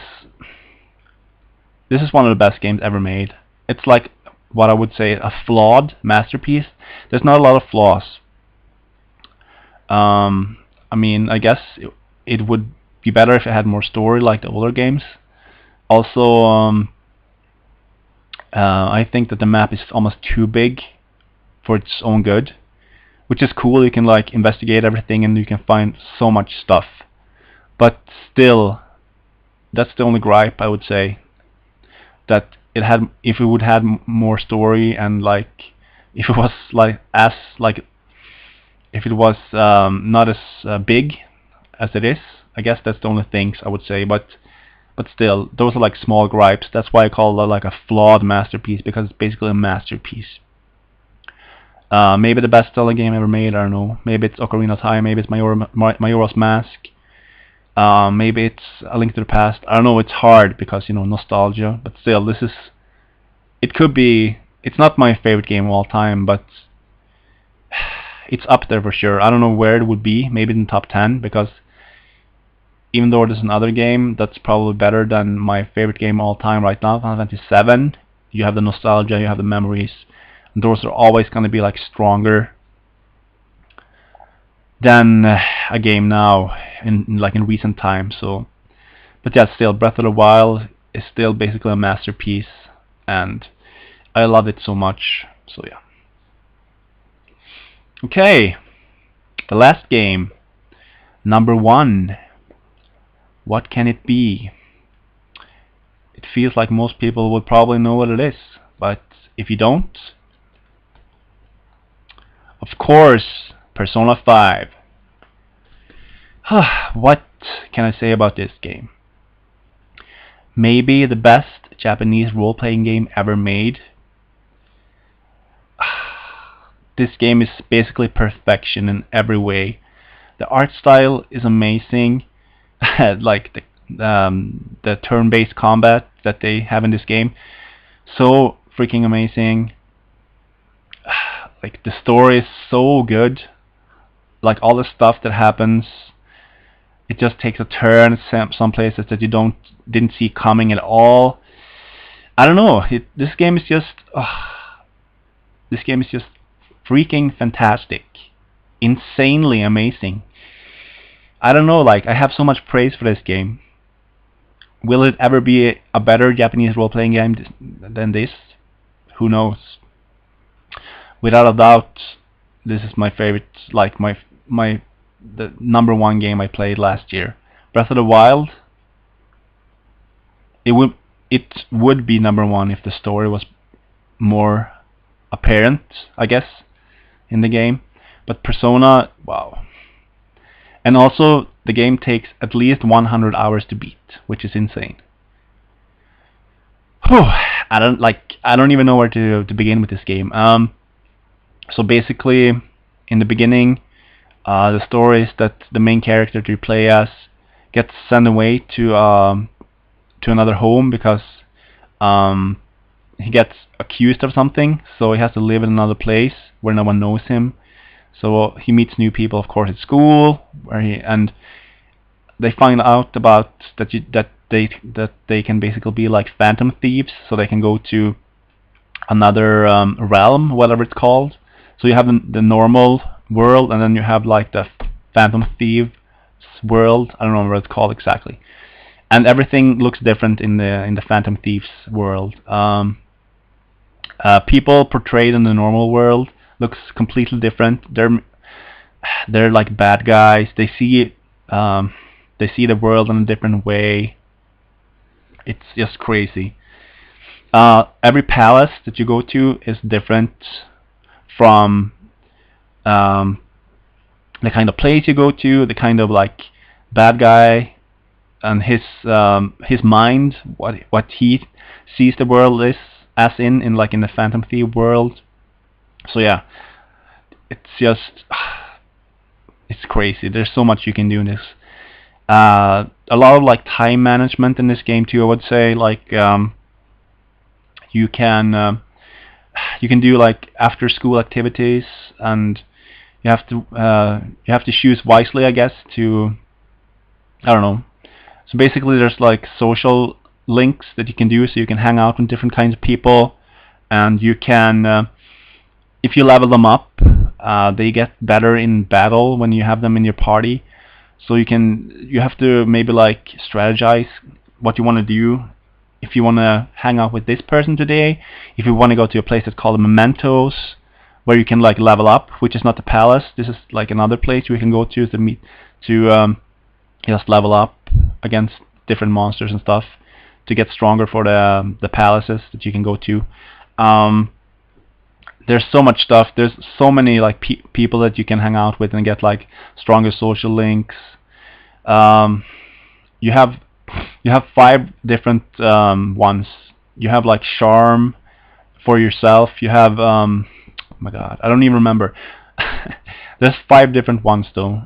one of the best games ever made. It's like what I would say a flawed masterpiece. There's not a lot of flaws. I mean, I guess it would be better if it had more story like the older games. Also, I think that the map is almost too big for its own good, which is cool. You can like investigate everything and you can find so much stuff. But still, that's the only gripe I would say, that if it would had more story, and like if it was like as like if it was not as big as it is. I guess that's the only things I would say, but still, those are like small gripes. That's why I call it like a flawed masterpiece, because it's basically a masterpiece. Maybe the best-selling game ever made, I don't know. Maybe it's Ocarina of Time, maybe it's Majora's Mask. Maybe it's A Link to the Past. I don't know, it's hard because, you know, nostalgia, but still, it could be, it's not my favorite game of all time, but it's up there for sure. I don't know where it would be, maybe in the top 10, because even though there's another game that's probably better than my favorite game of all time right now, Final Fantasy VII, you have the nostalgia, you have the memories, and those are always going to be like stronger than a game now in recent times. So, but yeah, still, Breath of the Wild is still basically a masterpiece, and I love it so much. So yeah. Okay, the last game, number 1. What can it be? It feels like most people would probably know what it is, but if you don't, of course, Persona 5. What can I say about this game? Maybe the best Japanese role-playing game ever made. This game is basically perfection in every way. The art style is amazing. Like the turn-based combat that they have in this game, so freaking amazing. Like the story is so good. Like all the stuff that happens, it just takes a turn. Some places that you didn't see coming at all. I don't know. This game is just freaking fantastic, insanely amazing. I don't know, like, I have so much praise for this game. Will it ever be a better Japanese role-playing game than this? Who knows? Without a doubt, this is my favorite, like the number 1 game I played last year. Breath of the Wild, it would be number 1 if the story was more apparent, I guess, in the game. But Persona, wow. And also, the game takes at least 100 hours to beat, which is insane. Whew, I don't even know where to begin with this game. So basically, in the beginning, the story is that the main character that you play as gets sent away to another home because he gets accused of something, so he has to live in another place where no one knows him. So he meets new people, of course, at school, and they find out about that they can basically be like phantom thieves, so they can go to another realm, whatever it's called. So you have the normal world, and then you have like the phantom thieves world. I don't know what it's called exactly, and everything looks different in the phantom thieves world. People portrayed in the normal world looks completely different. They're like bad guys. They see the world in a different way. It's just crazy. Every palace that you go to is different from the kind of place you go to, the kind of like bad guy and his mind, what he sees the world is as in the Phantom Thief world. So yeah, it's just it's crazy. There's so much you can do in this. A lot of like time management in this game too, I would say. Like you can do like after school activities, and you have to choose wisely, I guess, to, I don't know. So basically there's like social links that you can do, so you can hang out with different kinds of people, and you can if you level them up, they get better in battle when you have them in your party. So you have to maybe like strategize what you want to do. If you want to hang out with this person today, if you want to go to a place that's called Mementos, where you can like level up, which is not the palace. This is like another place we can go to meet to just level up against different monsters and stuff, to get stronger for the palaces that you can go to. There's so much stuff. There's so many like people that you can hang out with and get like stronger social links. You have 5 different ones. You have like charm for yourself. You have oh my god, I don't even remember. There's 5 different ones though.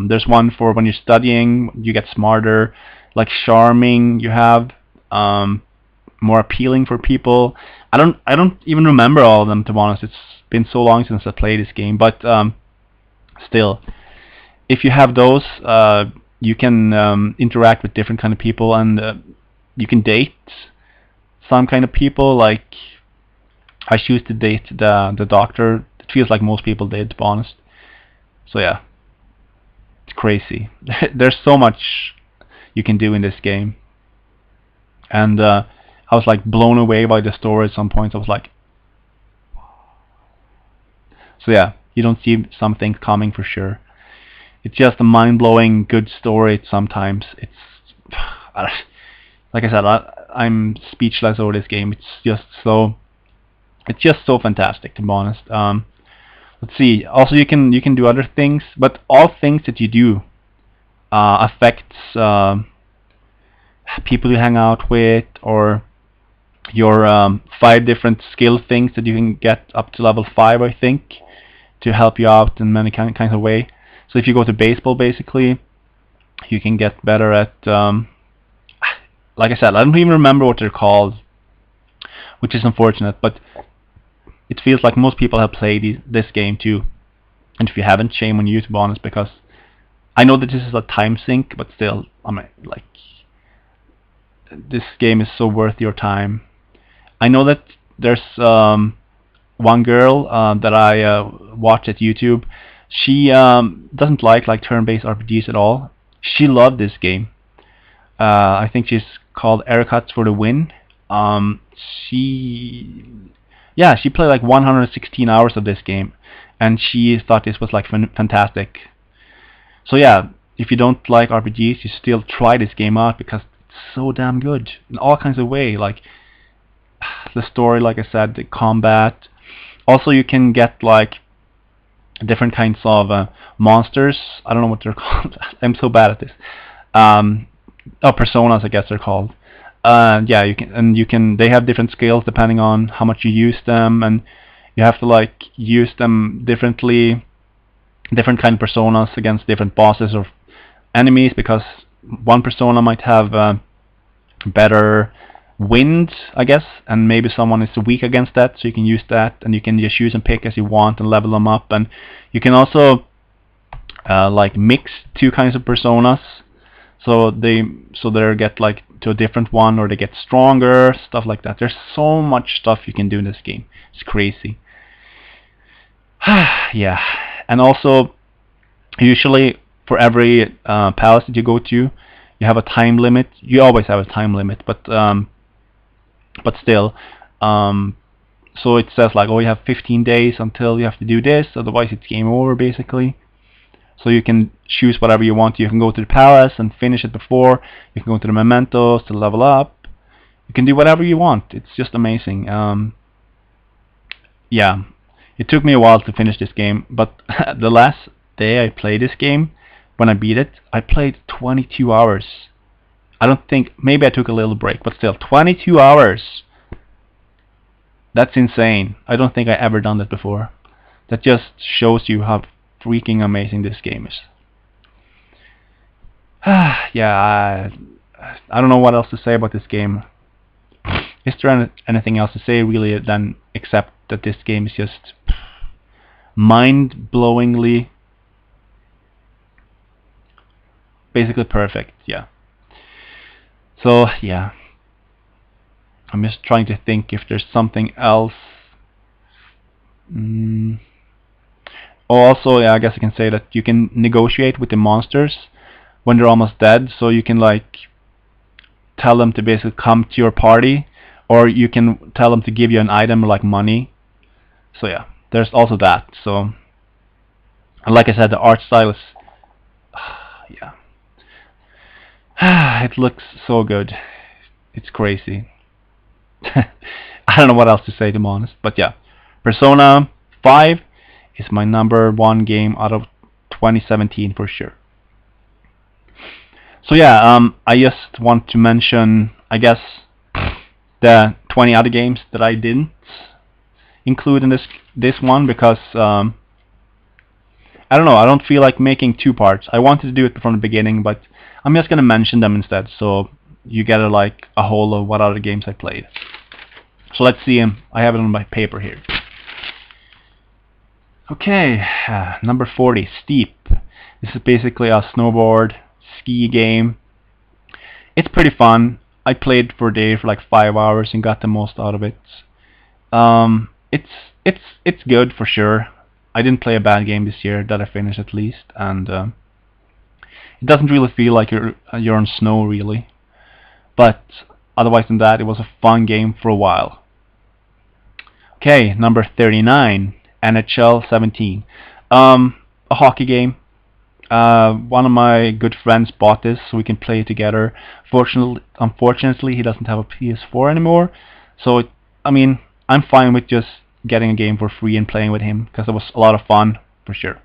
There's one for when you're studying, you get smarter. Like charming, you have more appealing for people. I don't even remember all of them, to be honest. It's been so long since I played this game, but still, if you have those, you can interact with different kind of people, and you can date some kind of people. Like I choose to date the doctor. It feels like most people did, to be honest. So yeah, it's crazy. There's so much you can do in this game, and I was like blown away by the story at some points. I was like, so yeah, you don't see some things coming for sure. It's just a mind-blowing good story sometimes. It's like I said, I'm speechless over this game. It's just so fantastic, to be honest. Let's see. Also, you can do other things, but all things that you do affects people you hang out with, or your 5 different skill things that you can get up to level 5, I think, to help you out in many kinds of way. So if you go to baseball, basically, you can get better at like I said, I don't even remember what they're called, which is unfortunate, but it feels like most people have played this game too. And if you haven't, shame on you, to be honest, because I know that this is a time sink, but still, I mean, like, this game is so worth your time. I know that there's one girl that I watch at YouTube. She doesn't like turn-based RPGs at all. She loved this game. I think she's called Aircuts for the Win. She played like 116 hours of this game, and she thought this was like fantastic. So yeah, if you don't like RPGs, you still try this game out, because it's so damn good in all kinds of way. Like the story, like I said, the combat. Also, you can get like different kinds of monsters. I don't know what they're called. I'm so bad at this. Personas, I guess they're called. Yeah, you can. They have different skills depending on how much you use them, and you have to like use them differently. Different kind of personas against different bosses or enemies, because one persona might have better wind, I guess, and maybe someone is weak against that, so you can use that, and you can just choose and pick as you want and level them up. And you can also like mix 2 kinds of personas, so they get like to a different one, or they get stronger, stuff like that. There's so much stuff you can do in this game. It's crazy. Yeah, and also usually for every palace that you go to, you have a time limit. You always have a time limit, but still, so it says like, oh, you have 15 days until you have to do this, otherwise it's game over, basically. So you can choose whatever you want. You can go to the palace and finish it before. You can go to the mementos to level up. You can do whatever you want. It's just amazing. Yeah, it took me a while to finish this game, but the last day I played this game, when I beat it, I played 22 hours. I don't think, maybe I took a little break, but still, 22 hours. That's insane. I don't think I ever done that before. That just shows you how freaking amazing this game is. Yeah, I don't know what else to say about this game. Is there anything else to say really, than except that this game is just mind-blowingly, basically perfect. Yeah. So yeah, I'm just trying to think if there's something else. Also, yeah, I guess I can say that you can negotiate with the monsters when they're almost dead, so you can like tell them to basically come to your party, or you can tell them to give you an item like money. So yeah, there's also that. So, and like I said, the art style is yeah, it looks so good. It's crazy. I don't know what else to say, to be honest. But yeah, Persona 5 is my #1 game out of 2017 for sure. So yeah, I just want to mention, I guess, the 20 other games that I didn't include in this one because I don't know, I don't feel like making two parts. I wanted to do it from the beginning, but I'm just gonna mention them instead, so you get a whole of what other games I played. So let's see them. I have it on my paper here. Okay, number 40, Steep. This is basically a snowboard ski game. It's pretty fun. I played for a day for like 5 hours and got the most out of it. It's good for sure. I didn't play a bad game this year that I finished at least, and it doesn't really feel like you're on snow really. But otherwise than that, it was a fun game for a while. Okay, number 39, NHL 17. A hockey game. One of my good friends bought this so we can play it together. Unfortunately, he doesn't have a PS4 anymore, so I mean, I'm fine with just getting a game for free and playing with him because it was a lot of fun for sure.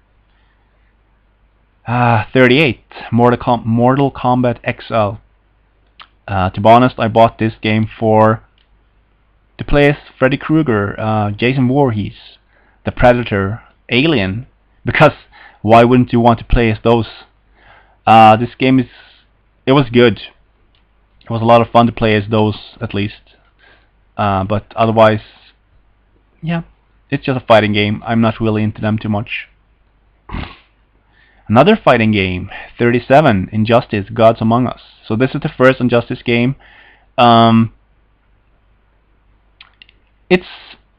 38, Mortal Kombat XL. To be honest, I bought this game to play as Freddy Krueger, Jason Voorhees, the Predator, Alien, because why wouldn't you want to play as those? This game it was good. It was a lot of fun to play as those, at least. But otherwise, yeah, it's just a fighting game. I'm not really into them too much. Another fighting game, 37, Injustice: Gods Among Us. So this is the first Injustice game.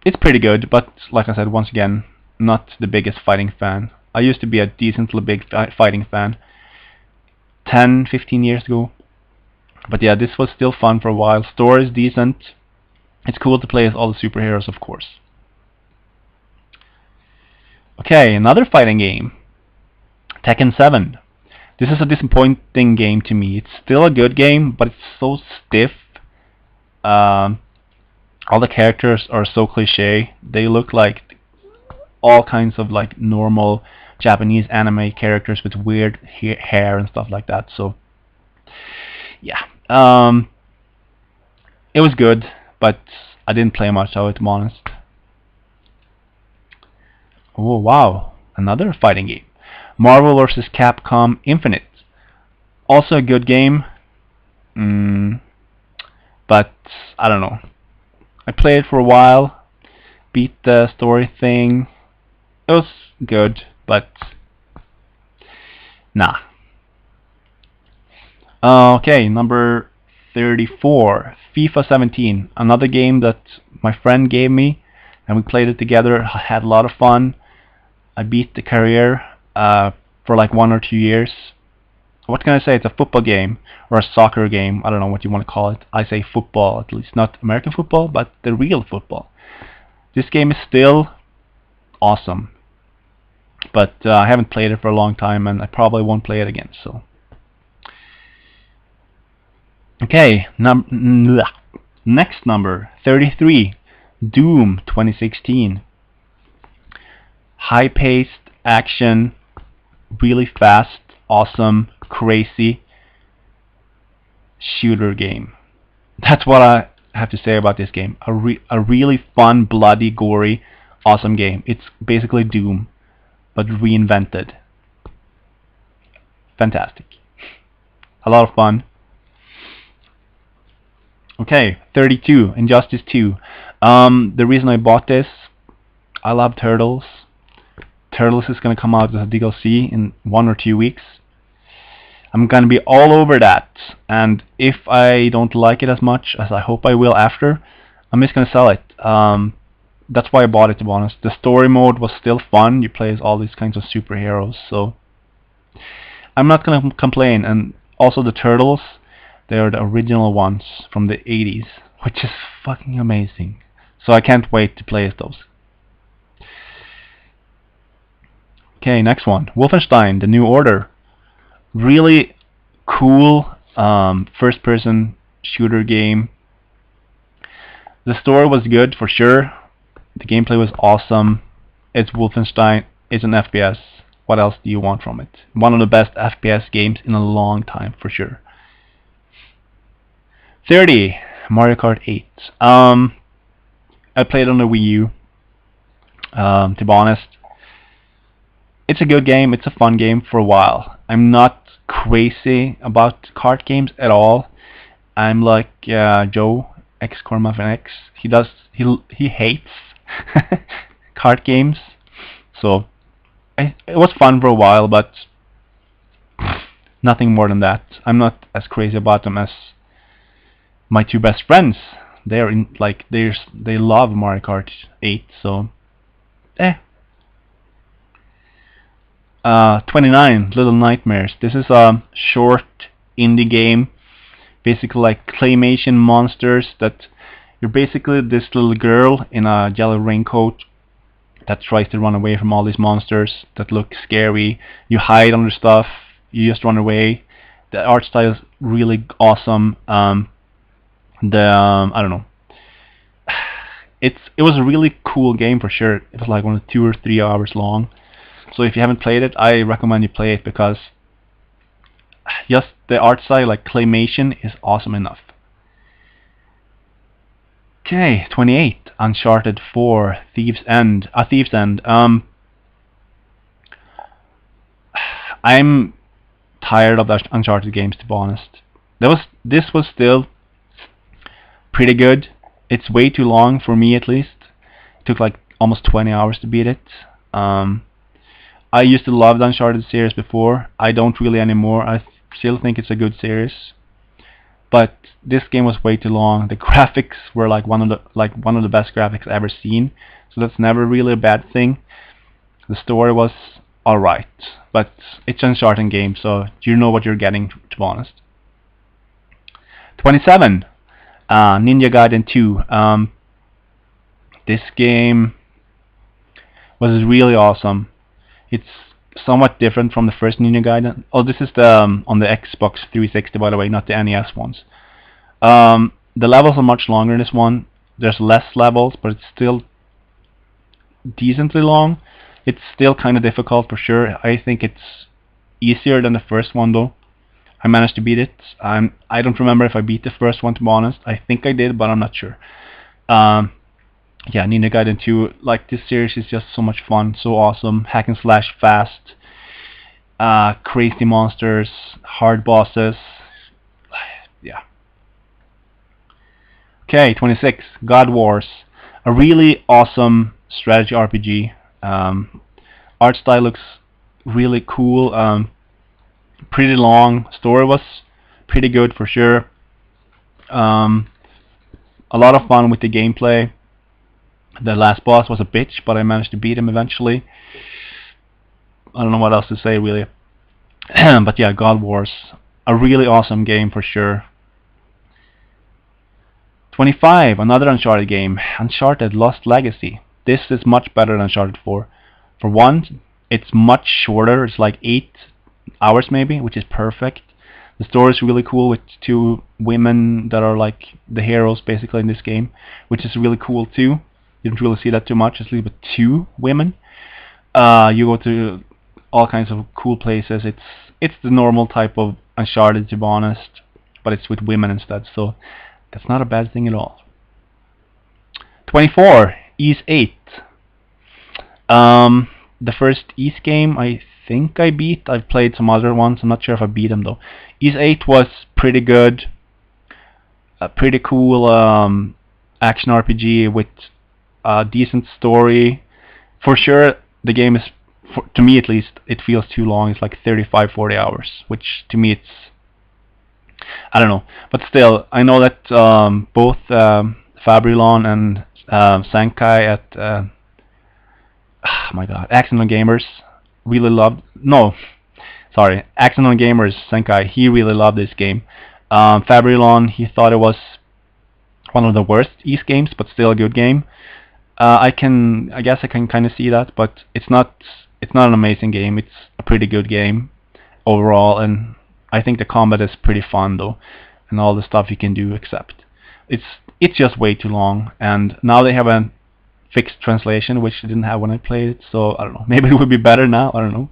It's pretty good, but like I said, once again, not the biggest fighting fan. I used to be a decently big fighting fan 10-15 years ago. But yeah, this was still fun for a while. Story is decent. It's cool to play as all the superheroes, of course. Okay, another fighting game, Tekken 7. This is a disappointing game to me. It's still a good game, but it's so stiff. All the characters are so cliche. They look like all kinds of like normal Japanese anime characters with weird hair and stuff like that. So yeah, it was good, but I didn't play much of it, to be honest. Oh wow, another fighting game, Marvel vs. Capcom Infinite. Also a good game, but I don't know. I played it for a while, beat the story thing. It was good, but nah. Okay, number 34, FIFA 17. Another game that my friend gave me, and we played it together. I had a lot of fun. I beat the career for like 1 or 2 years. What can I say? It's a football game or a soccer game. I don't know what you want to call it. I say football, at least not American football, but the real football. This game is still awesome, but I haven't played it for a long time, and I probably won't play it again. So okay, next number 33, Doom 2016. High-paced action, really fast, awesome, crazy shooter game. That's what I have to say about this game. A really fun, bloody, gory, awesome game. It's basically Doom, but reinvented. Fantastic. A lot of fun. Okay, 32, Injustice 2. The reason I bought this, I love Turtles. Turtles is going to come out as a DLC in 1 or 2 weeks. I'm going to be all over that, and if I don't like it as much as I hope I will after, I'm just going to sell it. That's why I bought it, to be honest. The story mode was still fun. You play as all these kinds of superheroes, so I'm not going to complain. And also the Turtles, they are the original ones from the 80s, which is fucking amazing. So I can't wait to play as those. Okay, next one, Wolfenstein: The New Order. Really cool first-person shooter game. The story was good for sure. The gameplay was awesome. It's Wolfenstein. It's an FPS. What else do you want from it? One of the best FPS games in a long time for sure. 30. Mario Kart 8. I played on the Wii U. To be honest, it's a good game. It's a fun game for a while. I'm not crazy about kart games at all. I'm like Joe X Cormuffin X. He hates kart games. So it was fun for a while, but nothing more than that. I'm not as crazy about them as my two best friends. They're in like they love Mario Kart 8. So 29 Little Nightmares. This is a short indie game, basically like claymation monsters. That you're basically this little girl in a yellow raincoat that tries to run away from all these monsters that look scary. You hide under stuff. You just run away. The art style is really awesome. I don't know. It was a really cool game for sure. It was like 2 or 3 hours long. So if you haven't played it, I recommend you play it because just the art style, like claymation, is awesome enough. Okay, 28. Uncharted 4, Thief's End. Thief's End. I'm tired of the Uncharted games, to be honest. This was still pretty good. It's way too long for me, at least. It took like almost 20 hours to beat it. I used to love the Uncharted series before. I don't really anymore. I still think it's a good series, but this game was way too long. The graphics were like one of the best graphics I've ever seen, so that's never really a bad thing. The story was alright, but it's an Uncharted game, so you know what you're getting, to be honest. 27. Ninja Gaiden 2. This game was really awesome. It's somewhat different from the first Ninja Gaiden. Oh, this is the on the Xbox 360, by the way, not the NES ones. The levels are much longer in this one. There's less levels, but it's still decently long. It's still kind of difficult for sure. I think it's easier than the first one though. I managed to beat it. I don't remember if I beat the first one, to be honest. I think I did, but I'm not sure. Yeah, Ninja Gaiden 2, like, this series is just so much fun, so awesome. Hack and slash fast, crazy monsters, hard bosses. Yeah. Okay, 26. God Wars, a really awesome strategy RPG. Art style looks really cool. Pretty long. Story was pretty good for sure. A lot of fun with the gameplay. The last boss was a bitch, but I managed to beat him eventually. I don't know what else to say really. But yeah, God Wars, a really awesome game for sure. 25. Another Uncharted game, Uncharted Lost Legacy. This is much better than Uncharted 4. For one, it's much shorter. It's like 8 hours maybe, which is perfect. The story is really cool with 2 women that are like the heroes basically in this game, which is really cool too. You don't really see that too much. It's but 2 women. You go to all kinds of cool places. It's the normal type of Uncharted, to be honest, but it's with women instead, so that's not a bad thing at all. 24. Ys 8. The first Ys game I think I beat. I've played some other ones. I'm not sure if I beat them though. Ys 8 was pretty good. A pretty cool action RPG with a decent story. For sure, the game is, to me at least, it feels too long. It's like 35-40 hours, which to me it's, I don't know. But still, I know that both Fabrilon and Sankai at oh my god, Accidental Gamers really loved. No, sorry, Accidental Gamers Sankai. He really loved this game. Fabrilon, he thought it was one of the worst Ys games, but still a good game. I guess I can kind of see that, but it's not an amazing game. It's a pretty good game overall, and I think the combat is pretty fun though. and all the stuff you can do, except it's just way too long. And now they have a fixed translation, which I didn't have when I played it, so I don't know, maybe it would be better now, I don't know.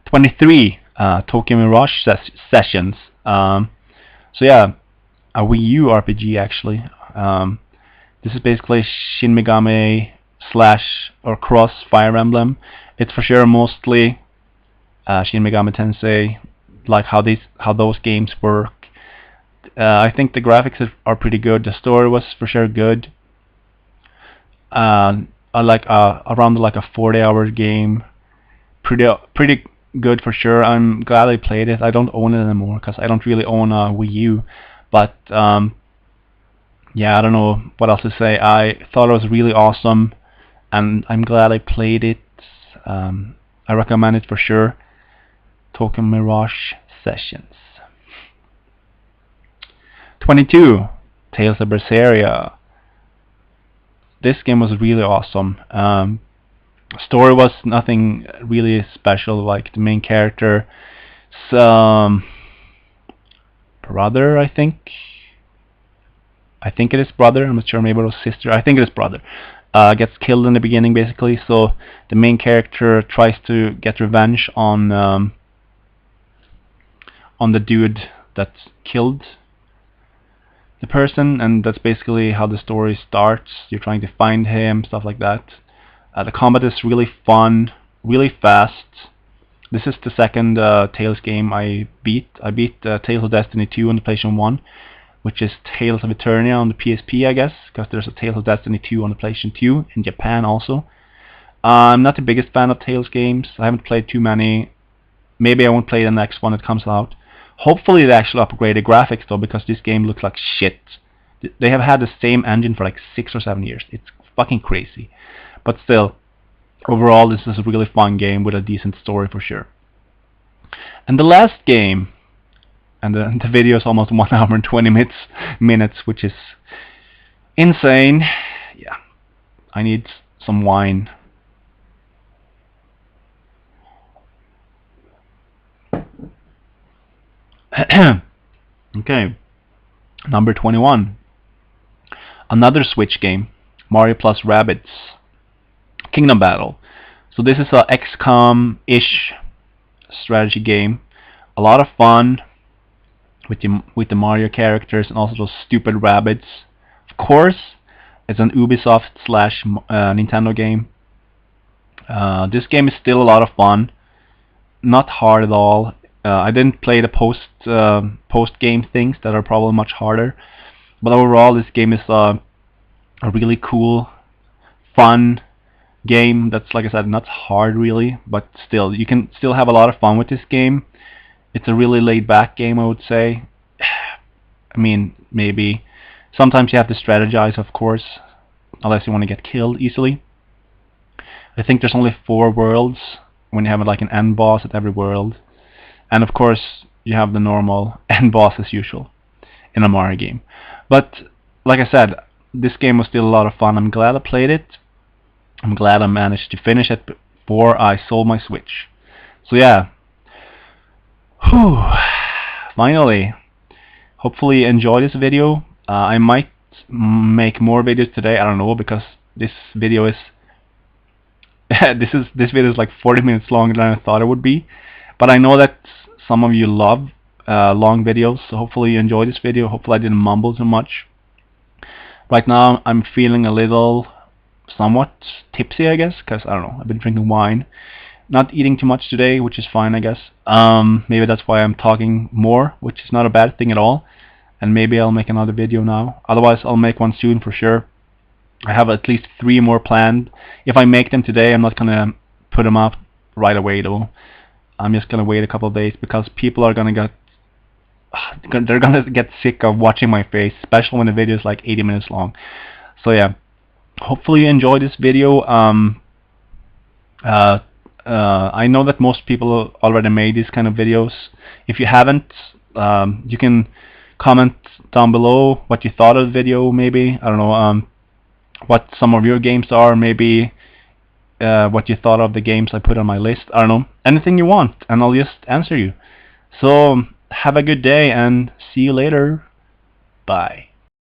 23, Tokyo Mirage Sessions. So yeah, a Wii U RPG actually. This is basically Shin Megami slash or cross Fire Emblem. It's for sure mostly Shin Megami Tensei, like how those games work. I think the graphics are pretty good. The story was for sure good. I like around like a 40-hour game. Pretty good for sure. I'm glad I played it. I don't own it anymore because I don't really own a Wii U. But yeah, I don't know what else to say. I thought it was really awesome, and I'm glad I played it. I recommend it for sure. Tokyo Mirage Sessions. 22, Tales of Berseria. This game was really awesome. Story was nothing really special. Like the main character, some brother, I think it is brother. I'm not sure. Maybe it was sister. I think it is brother. Gets killed in the beginning, basically. So the main character tries to get revenge on the dude that killed the person, and that's basically how the story starts. You're trying to find him, stuff like that. The combat is really fun, really fast. This is the second Tales game I beat. I beat Tales of Destiny 2 on the PlayStation 1, which is Tales of Eternia on the PSP, I guess, because there's a Tales of Destiny 2 on the PlayStation 2 in Japan also. I'm not the biggest fan of Tales games. I haven't played too many. Maybe I won't play the next one that comes out. Hopefully they actually upgrade the graphics though, because this game looks like shit. They have had the same engine for like 6 or 7 years. It's fucking crazy. But still, overall this is a really fun game with a decent story for sure. And the last game, and the video is almost 1 hour and 20 minutes, which is insane. Yeah, I need some wine. Okay, number 21. Another Switch game, Mario plus Rabbids Kingdom Battle. So this is a XCOM-ish strategy game. A lot of fun with the Mario characters and also those stupid rabbits. Of course, it's an Ubisoft slash Nintendo game. This game is still a lot of fun. Not hard at all. I didn't play the post game things that are probably much harder, but overall this game is a really cool, fun game that's, like I said, not hard really, but still you can still have a lot of fun with this game. It's a really laid back game, I would say. I mean, maybe sometimes you have to strategize, of course, unless you want to get killed easily. I think there's only 4 worlds when you have like an end boss at every world. And of course, you have the normal end boss as usual in a Mario game. But like I said, this game was still a lot of fun. I'm glad I played it. I'm glad I managed to finish it before I sold my Switch. So yeah. Whew. Finally. Hopefully you enjoy this video. I might make more videos today. I don't know, because this video is this video is like 40 minutes longer than I thought it would be. But I know that some of you love long videos, so hopefully you enjoy this video. Hopefully I didn't mumble too much. Right now I'm feeling a little somewhat tipsy, I guess, because I don't know, I've been drinking wine. Not eating too much today, which is fine, I guess. Maybe that's why I'm talking more, which is not a bad thing at all. And maybe I'll make another video now. Otherwise I'll make one soon for sure. I have at least 3 more planned. If I make them today, I'm not gonna put them up right away though. I'm just gonna wait a couple of days, because people are gonna get sick of watching my face, especially when the video is like 80 minutes long. So yeah, hopefully you enjoyed this video. I know that most people already made these kind of videos. If you haven't, you can comment down below what you thought of the video. Maybe, I don't know, what some of your games are, maybe what you thought of the games I put on my list. I don't know, anything you want, and I'll just answer you. So have a good day and see you later. Bye.